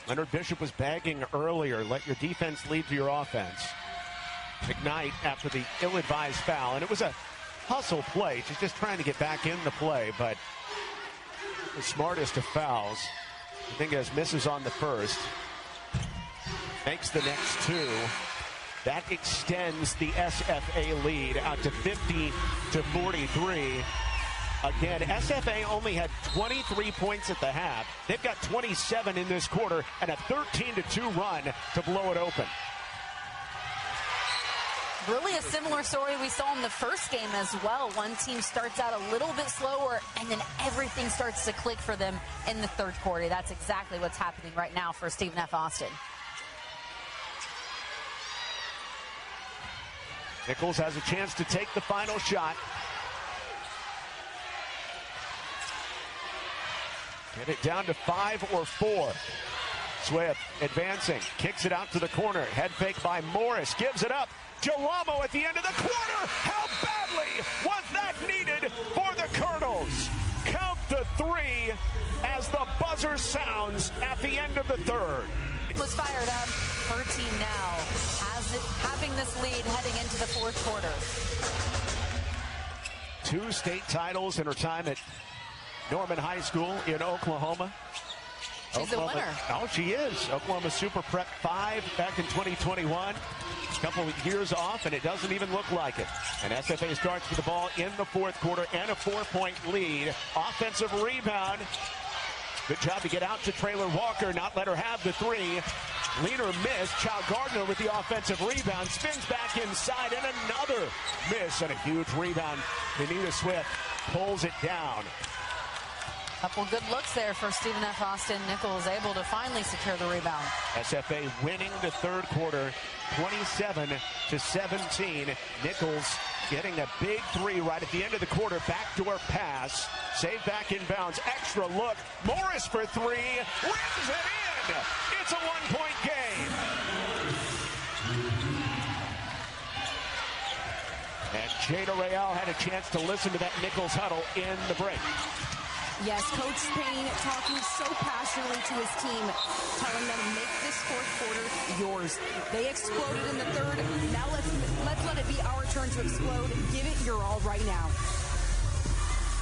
A: Leonard Bishop was begging earlier. Let your defense lead to your offense. McKnight after the ill-advised foul, and it was a hustle play. She's just trying to get back in the play, but the smartest of fouls. Dominguez misses on the first. Makes the next 2. That extends the SFA lead out to 50-43. Again, SFA only had 23 points at the half. They've got 27 in this quarter and a 13-2 run to blow it open.
B: Really a similar story we saw in the first game as well. One team starts out a little bit slower, and then everything starts to click for them in the third quarter. That's exactly what's happening right now for Stephen F. Austin.
A: Nicholls has a chance to take the final shot. Get it down to 5 or 4. Swift advancing, kicks it out to the corner. Head fake by Morris, gives it up. Gelamo at the end of the quarter. How badly was that needed for the Colonels? Count the 3 as the buzzer sounds at the end of the third.
B: Was fired up. Her team now having this lead heading into the fourth quarter.
A: 2 state titles in her time at Norman High School in Oklahoma.
B: She's a winner.
A: Oh, she is. Oklahoma Super Prep 5 back in 2021. A couple of years off, and it doesn't even look like it. And SFA starts with the ball in the fourth quarter and a 4-point lead. Offensive rebound. Good job to get out to Traylor Walker, not let her have the 3. Leaner miss. Chow Gardner with the offensive rebound. Spins back inside, and another miss. And a huge rebound. Benita Swift pulls it down.
B: Couple good looks there for Stephen F. Austin. Nicholls able to finally secure the rebound.
A: SFA winning the third quarter, 27-17. Nicholls getting a big 3 right at the end of the quarter. Backdoor pass. Saved back in bounds. Extra look. Morris for 3. Rims it in. It's a 1-point game. And Jada Real had a chance to listen to that Nicholls huddle in the break.
C: Yes, Coach Payne talking so passionately to his team, telling them, make this fourth quarter yours. They exploded in the third. Now let's let it be our turn to explode. Give it your all right now.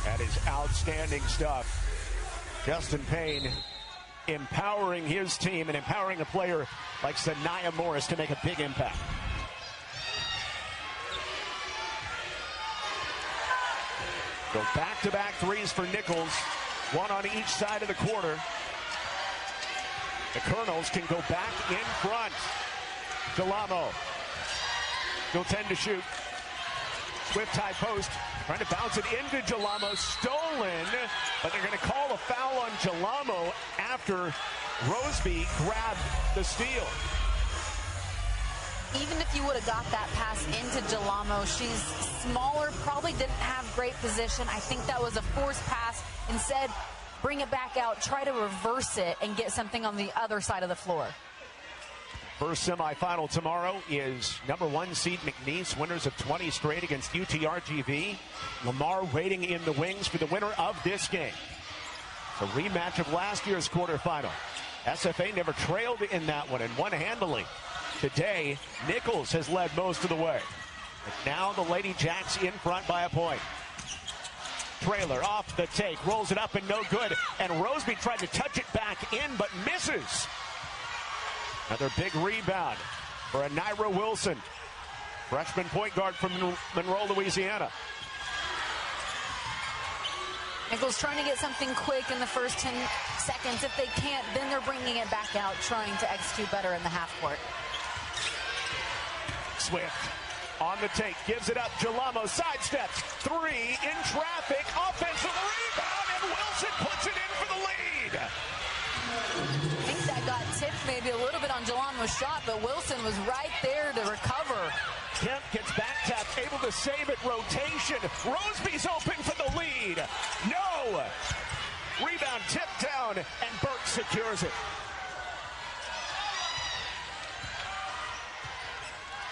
A: That is outstanding stuff. Justin Payne empowering his team and empowering a player like Sanaya Morris to make a big impact. Go back-to-back 3s for Nicholls. 1 on each side of the quarter. The Colonels can go back in front. Gelamo. Still 10 to shoot. Swift high post. Trying to bounce it into Gelamo. Stolen. But they're going to call a foul on Gelamo after Roseby grabbed the steal.
B: Even if you would have got that pass into Gelamo, she's smaller, probably didn't have great position. I think that was a forced pass. Instead, bring it back out, try to reverse it, and get something on the other side of the floor.
A: First semifinal tomorrow is number 1 seed McNeese, winners of 20 straight against UTRGV. Lamar waiting in the wings for the winner of this game. It's a rematch of last year's quarterfinal. SFA never trailed in that one and won handily. Today, Nicholls has led most of the way. And now the Lady Jacks in front by a point. Traylor off the take, rolls it up and no good. And Roseby tried to touch it back in, but misses. Another big rebound for Naira Wilson, freshman point guard from Monroe, Louisiana.
B: Nicholls trying to get something quick in the first 10 seconds. If they can't, then they're bringing it back out, trying to execute better in the half court.
A: Swift on the take, gives it up. Jalamo sidesteps, three in traffic, offensive rebound, and Wilson puts it in for the lead.
B: I think that got tipped maybe a little bit on Jalamo's shot, but Wilson was right there to recover.
A: Kemp gets back tapped, able to save it. Rotation. Roseby's open for the lead. No. Rebound tipped down, and Burke secures it.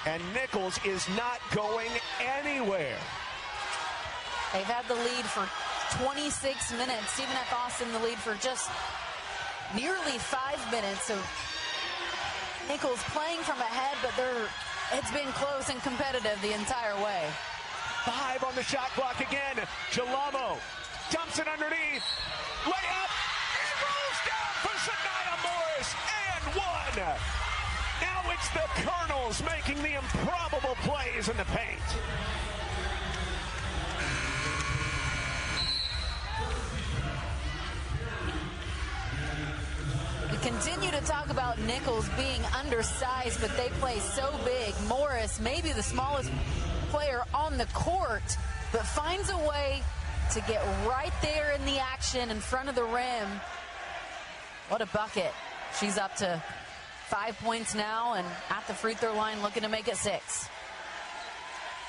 A: And Nicholls is not going anywhere.
B: They've had the lead for 26 minutes. Stephen F. Austin the lead for just nearly 5 minutes. So Nicholls playing from ahead, but it's been close and competitive the entire way.
A: 5 on the shot clock again. Jalamo dumps it underneath. Layup. It rolls down for Shania Morris. And one. Now it's the Colonels making the improbable plays in the paint.
B: We continue to talk about Nicholls being undersized, but they play so big. Morris, maybe the smallest player on the court, but finds a way to get right there in the action in front of the rim. What a bucket. She's up to 5 points now and at the free throw line looking to make it 6.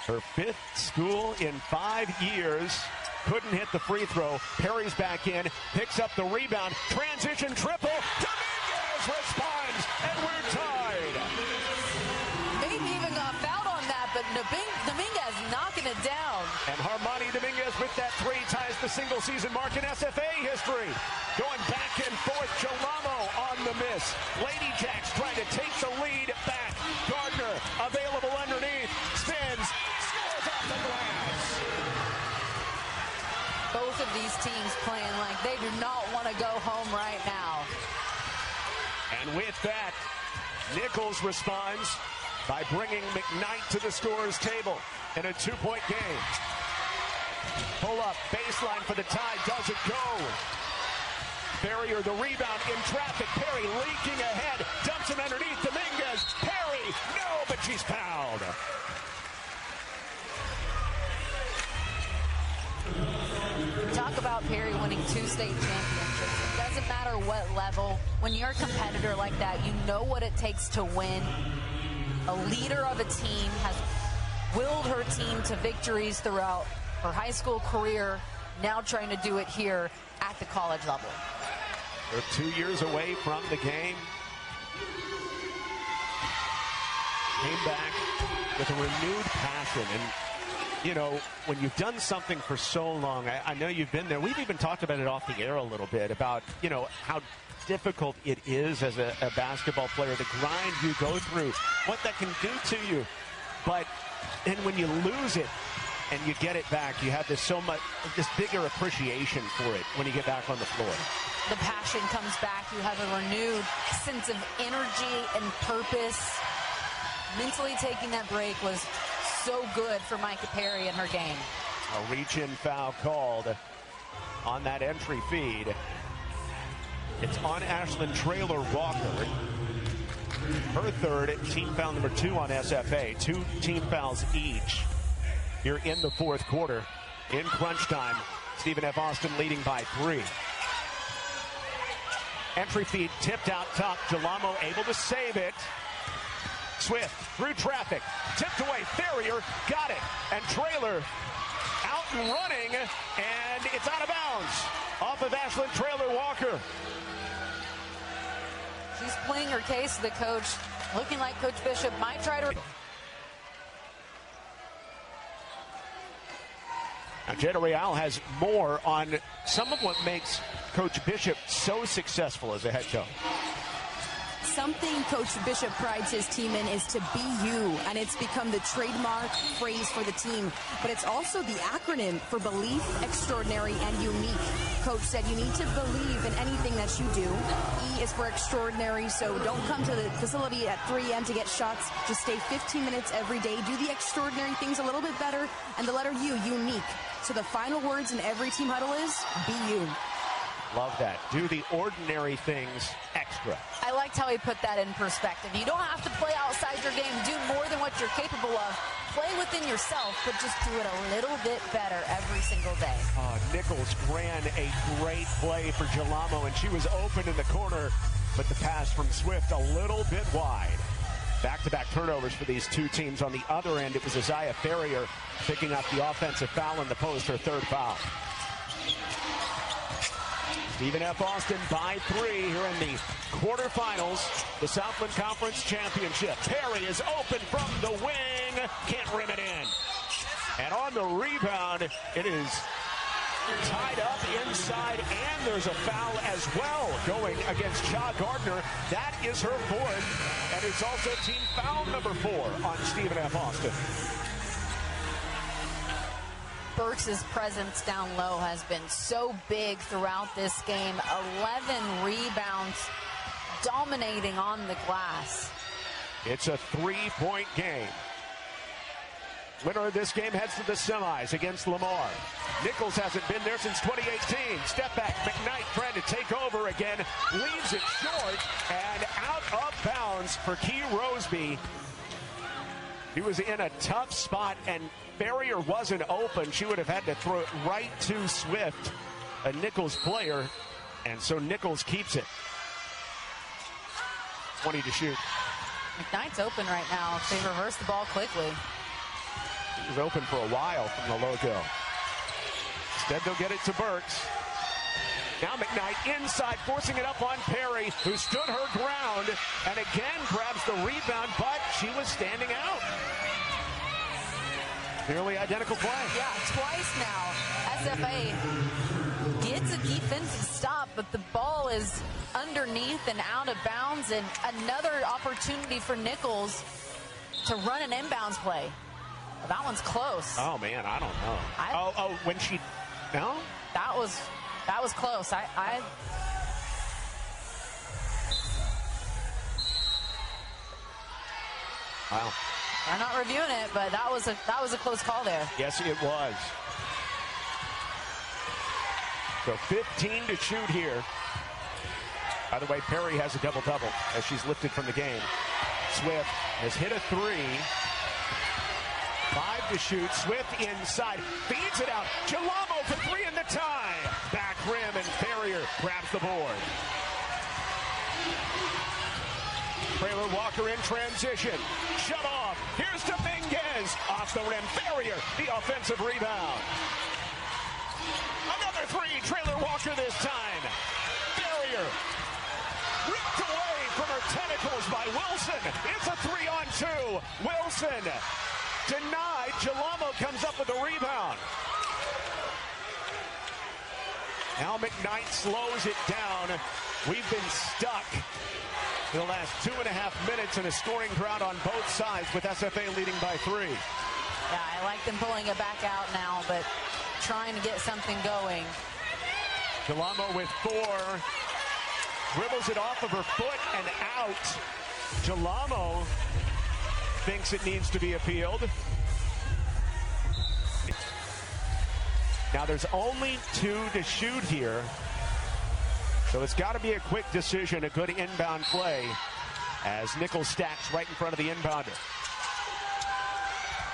A: Her 5th school in 5 years. Couldn't hit the free throw. Perry's back in, picks up the rebound. Transition triple. Dominguez responds, and we're tied.
B: Maybe even got fouled on that, but Dominguez knocking it down.
A: And Harmony Dominguez with that 3 ties the single season mark in SFA history. Going back and forth, Jalamo on the miss. Lady Jacks trying to take the lead back. Gardner available underneath. Spins, scores off the glass.
B: Both of these teams playing like they do not want to go home right now.
A: And with that, Nicholls responds by bringing McKnight to the scorer's table in a 2-point game. Pull up, baseline for the tie, doesn't go. Ferrier the rebound in traffic. Perry leaking ahead, dumps him underneath. Dominguez, Perry, no, but she's fouled.
B: Talk about Perry winning 2 state championships. It doesn't matter what level. When you're a competitor like that, you know what it takes to win. A leader of a team has willed her team to victories throughout her high school career, now trying to do it here at the college level.
A: They're 2 years away from the game. Came back with a renewed passion. And, you know, when you've done something for so long, I know you've been there. We've even talked about it off the air a little bit about, you know, how difficult it is as a basketball player, the grind you go through, what that can do to you. But then when you lose it and you get it back, you have this bigger appreciation for it when you get back on the floor.
B: The passion comes back. You have a renewed sense of energy and purpose. Mentally taking that break was so good for Micah Perry in her game.
A: A reach-in foul called on that entry feed. It's on Ashlyn Traylor Walker. Her third, team foul number 2 on SFA. 2 team fouls each here in the 4th quarter. In crunch time, Stephen F. Austin leading by 3. Entry feed tipped out top. Jalamo able to save it. Swift through traffic, tipped away. Ferrier got it, and Traylor out and running, and it's out of bounds off of Ashlyn Traylor Walker.
B: She's playing her case to the coach, looking like Coach Bishop might try to.
A: Now, Jetta Real has more on some of what makes Coach Bishop so successful as a head coach.
C: something Coach Bishop prides his team in is to be you, and it's become the trademark phrase for the team. But it's also the acronym for belief, extraordinary, and unique. Coach said you need to believe in anything that you do. E is for extraordinary, so don't come to the facility at 3 a.m. to get shots. Just stay 15 minutes every day. Do the extraordinary things a little bit better. And the letter U, unique. So the final words in every team huddle is, be you.
A: Love that. Do the ordinary things extra.
B: I liked how he put that in perspective. You don't have to play outside your game. Do more than what you're capable of. Play within yourself, but just do it a little bit better every single day.
A: Nicholls ran a great play for Gelamo, and she was open in the corner, but the pass from Swift a little bit wide. Back-to-back turnovers for these two teams. On the other end, it was Isaiah Ferrier picking up the offensive foul in the post, her third foul. Stephen F. Austin by 3 here in the quarterfinals, the Southland Conference Championship. Perry is open from the wing, can't rim it in. And on the rebound, it is tied up inside, and there's a foul as well going against Cha Gardner. That is her fourth, and it's also team foul number 4 on Stephen F. Austin.
B: Burks' presence down low has been so big throughout this game. 11 rebounds, dominating on the glass.
A: It's a 3-point game. Winner of this game heads to the semis against Lamar. Nicholls hasn't been there since 2018. Step back, McKnight trying to take over again. Leaves it short and out of bounds for Key Roseby. He was in a tough spot, and Ferrier wasn't open. She would have had to throw it right to Swift, a Nicholls player, and so Nicholls keeps it. 20 to shoot.
B: McKnight's open right now if they reverse the ball quickly.
A: He was open for a while from the logo. Instead, they'll get it to Burks. Now McKnight inside, forcing it up on Perry, who stood her ground, and again grabs the rebound, but she was standing out. Nearly identical play.
B: Yeah, twice now. SFA gets a defensive stop, but the ball is underneath and out of bounds, and another opportunity for Nicholls to run an inbounds play. That one's close.
A: Oh, man, I don't know. When she... No?
B: That was close.
A: Wow.
B: I'm not reviewing it, but that was a close call there.
A: Yes, it was. So 15 to shoot here. By the way, Perry has a double-double as she's lifted from the game. Swift has hit a 3. 5 to shoot. Swift inside. Feeds it out. Gelamo for 3 in the tie. Back rim, and Ferrier grabs the board. Traylor Walker in transition. Shut off. Here's Dominguez. Off the rim. Ferrier, the offensive rebound. Another 3. Traylor Walker this time. Ferrier ripped away from her tentacles by Wilson. It's a 3-on-2. Wilson denied. Gelamo comes up with a rebound. Now McKnight slows it down. We've been stuck for the last 2.5 minutes in a scoring drought on both sides, with SFA leading by 3.
B: Yeah, I like them pulling it back out now, but trying to get something going.
A: Gelamo with 4. Dribbles it off of her foot and out. Gelamo thinks it needs to be appealed. Now there's only 2 to shoot here. So it's got to be a quick decision, a good inbound play, as Nicholls stacks right in front of the inbounder.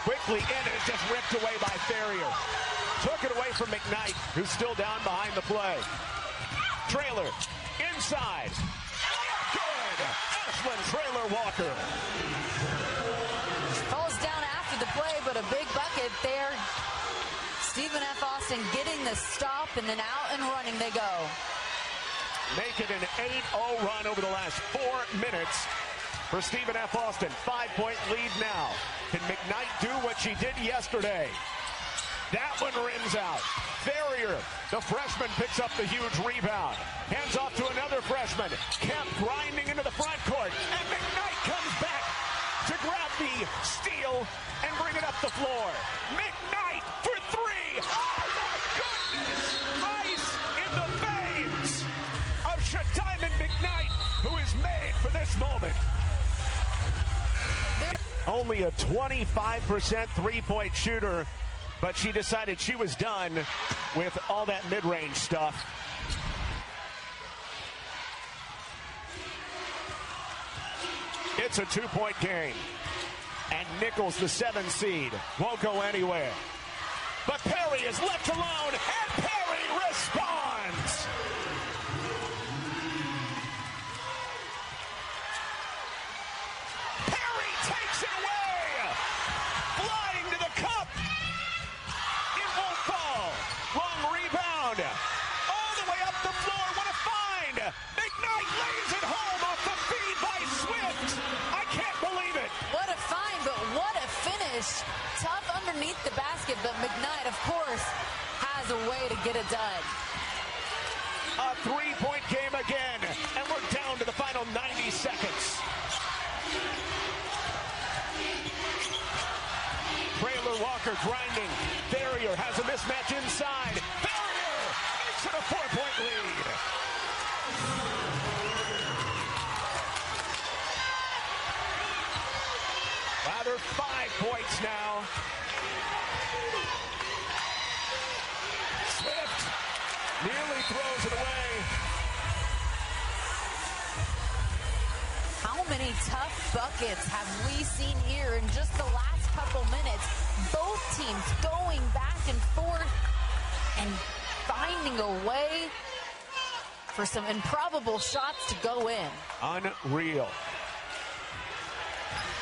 A: Quickly in, and it's just ripped away by Ferrier. Took it away from McKnight, who's still down behind the play. Traylor, inside. Good! Ashlyn Traylor Walker.
B: Falls down after the play, but a big bucket there. Stephen F. Austin getting the stop, and then out and running they go.
A: Make it an 8-0 run over the last 4 minutes for Stephen F. Austin. 5-point lead now. Can McKnight do what she did yesterday? That one rims out. Ferrier, the freshman, picks up the huge rebound. Hands off to another freshman. Kemp grinding into the front court. floor. McKnight for three. Oh, my goodness. Ice in the veins of Shadiman McKnight, who is made for this moment. Only a 25% three-point shooter, but she decided she was done with all that mid-range stuff. It's a two-point game. And Nicholls, the 7 seed, won't go anywhere. But Perry is left alone, and Perry responds. Perry takes it away. Flying to the cup. It won't fall. Long rebound. All the way up the floor. What a find. McKnight lays it home off the feed by Swift. I can't believe it.
B: What a find, but what a finish. Tough underneath the basket, but McKnight, of course, has a way to get it done.
A: A three-point game again, and we're down to the final 90 seconds. Traylor Walker grinding. Ferrier has a mismatch inside. Ferrier makes it a 4-point lead. Rather 5 points now. Swift nearly throws it away.
B: How many tough buckets have we seen here in just the last couple minutes? Both teams going back and forth and finding a way for some improbable shots to go in.
A: Unreal.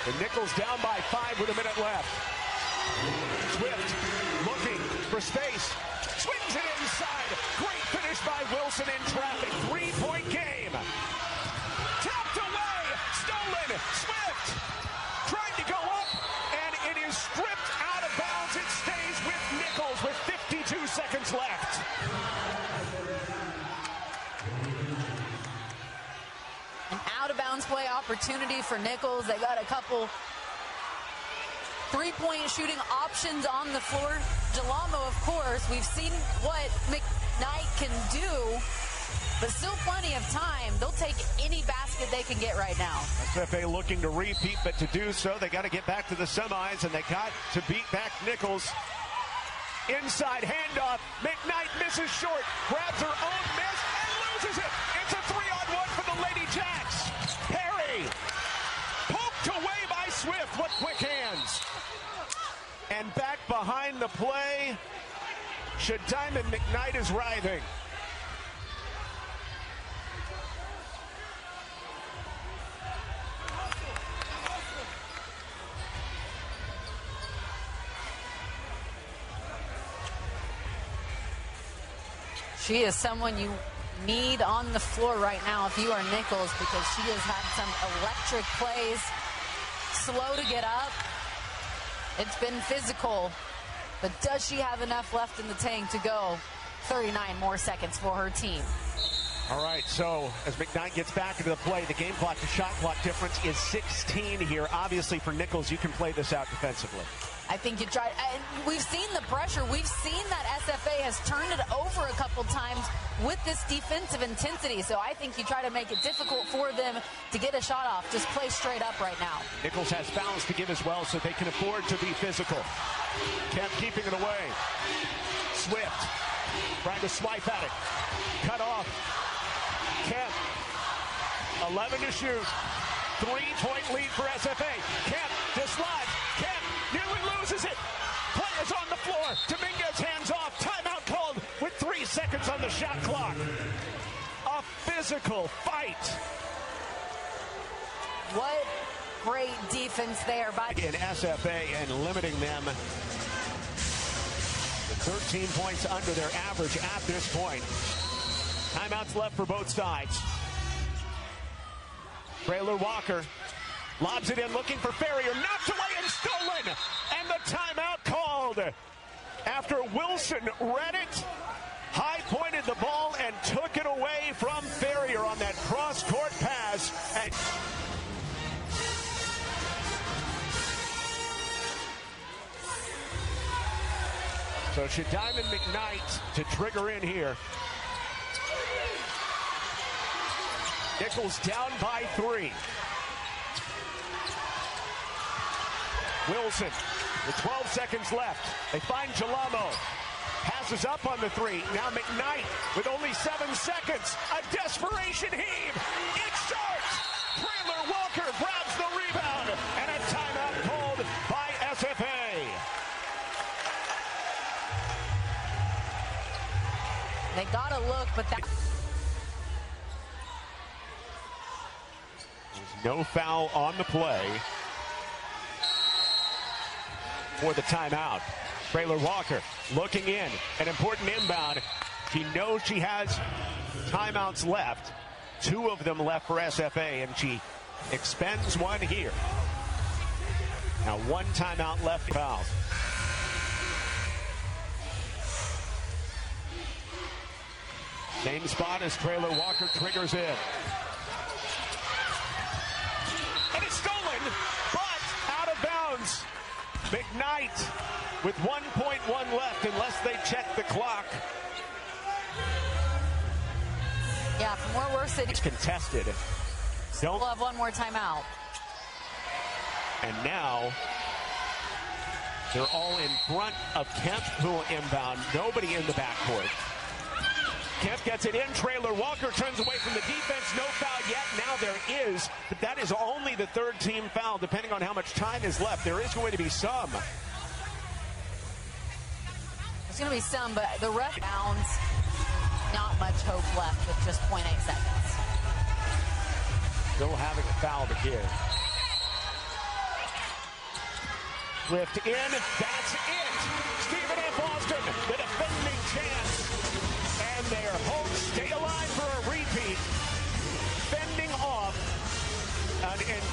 A: The Nicholls down by 5 with a minute left. Swift looking for space. Swings it inside. Great finish by Wilson in traffic. 3-point game. Tapped away. Stolen. Swift trying to go up, and it is stripped out of bounds. It stays with Nicholls with 52 seconds left.
B: An out-of-bounds play opportunity for Nicholls. They got a couple three-point shooting options on the floor. Gelamo, of course, we've seen what McKnight can do, but still plenty of time. They'll take any basket they can get right now.
A: SFA looking to repeat, but to do so, they got to get back to the semis, and they got to beat back Nicholls. Inside handoff. McKnight misses short, grabs her own miss, and loses it. It's a 3-on-1 for the Lady Jacks. Perry poked away by Swift. What quick hands. And back behind the play, Shadiman McKnight is writhing.
B: She is someone you need on the floor right now if you are Nicholls, because she has had some electric plays, slow to get up. It's been physical, but does she have enough left in the tank to go 39 more seconds for her team?
A: All right, so as McKnight gets back into the play, the game clock to shot clock difference is 16 here. Obviously for Nicholls, you can play this out defensively.
B: I think you try, and we've seen the pressure. We've seen that SFA has turned it over a couple times with this defensive intensity. So I think you try to make it difficult for them to get a shot off. Just play straight up right now.
A: Nicholls has fouls to give as well, so they can afford to be physical. Kemp keeping it away. Swift trying to swipe at it. Cut off. Kemp, 11 to shoot. 3-point lead for SFA. Kemp dislodged. Kemp nearly loses it. Players on the floor. Dominguez hands off. Timeout called with 3 seconds on the shot clock. A physical fight.
B: What great defense there by
A: in SFA and limiting them to 13 points under their average at this point. Timeouts left for both sides. Traylor Walker lobs it in, looking for Ferrier, knocked away and stolen, and the timeout called after Wilson read it, high-pointed the ball and took it away from Ferrier on that cross-court pass. And So Shadiman McKnight to trigger in here. Nicholls down by 3. Wilson with 12 seconds left. They find Jalamo. Passes up on the 3. Now McKnight with only 7 seconds. A desperation heave. It's short. Traylor Walker grabs the rebound. And a timeout called by SFA.
B: They got to look, but that...
A: There's no foul on the play for the timeout. Traylor Walker looking in, an important inbound. She knows she has timeouts left, 2 of them left for SFA, and she expends one here. Now 1 timeout left. Fouls. Same spot as Traylor Walker triggers in. And it's stolen, but out of bounds. McKnight with 1.1 left unless they check the clock.
B: Yeah, from where we're sitting.
A: It's contested.
B: We'll have one more timeout.
A: And now they're all in front of Kemp, who will inbound. Nobody in the backcourt. Kemp gets it in. Traylor Walker turns away from the defense. No foul yet. Now there is, but that is only the 3rd team foul, depending on how much time is left. There is going to be some.
B: There's going to be some, but the ref bounds. Not much hope left with just 0.8 seconds.
A: Still having a foul to give. Lift in. That's it.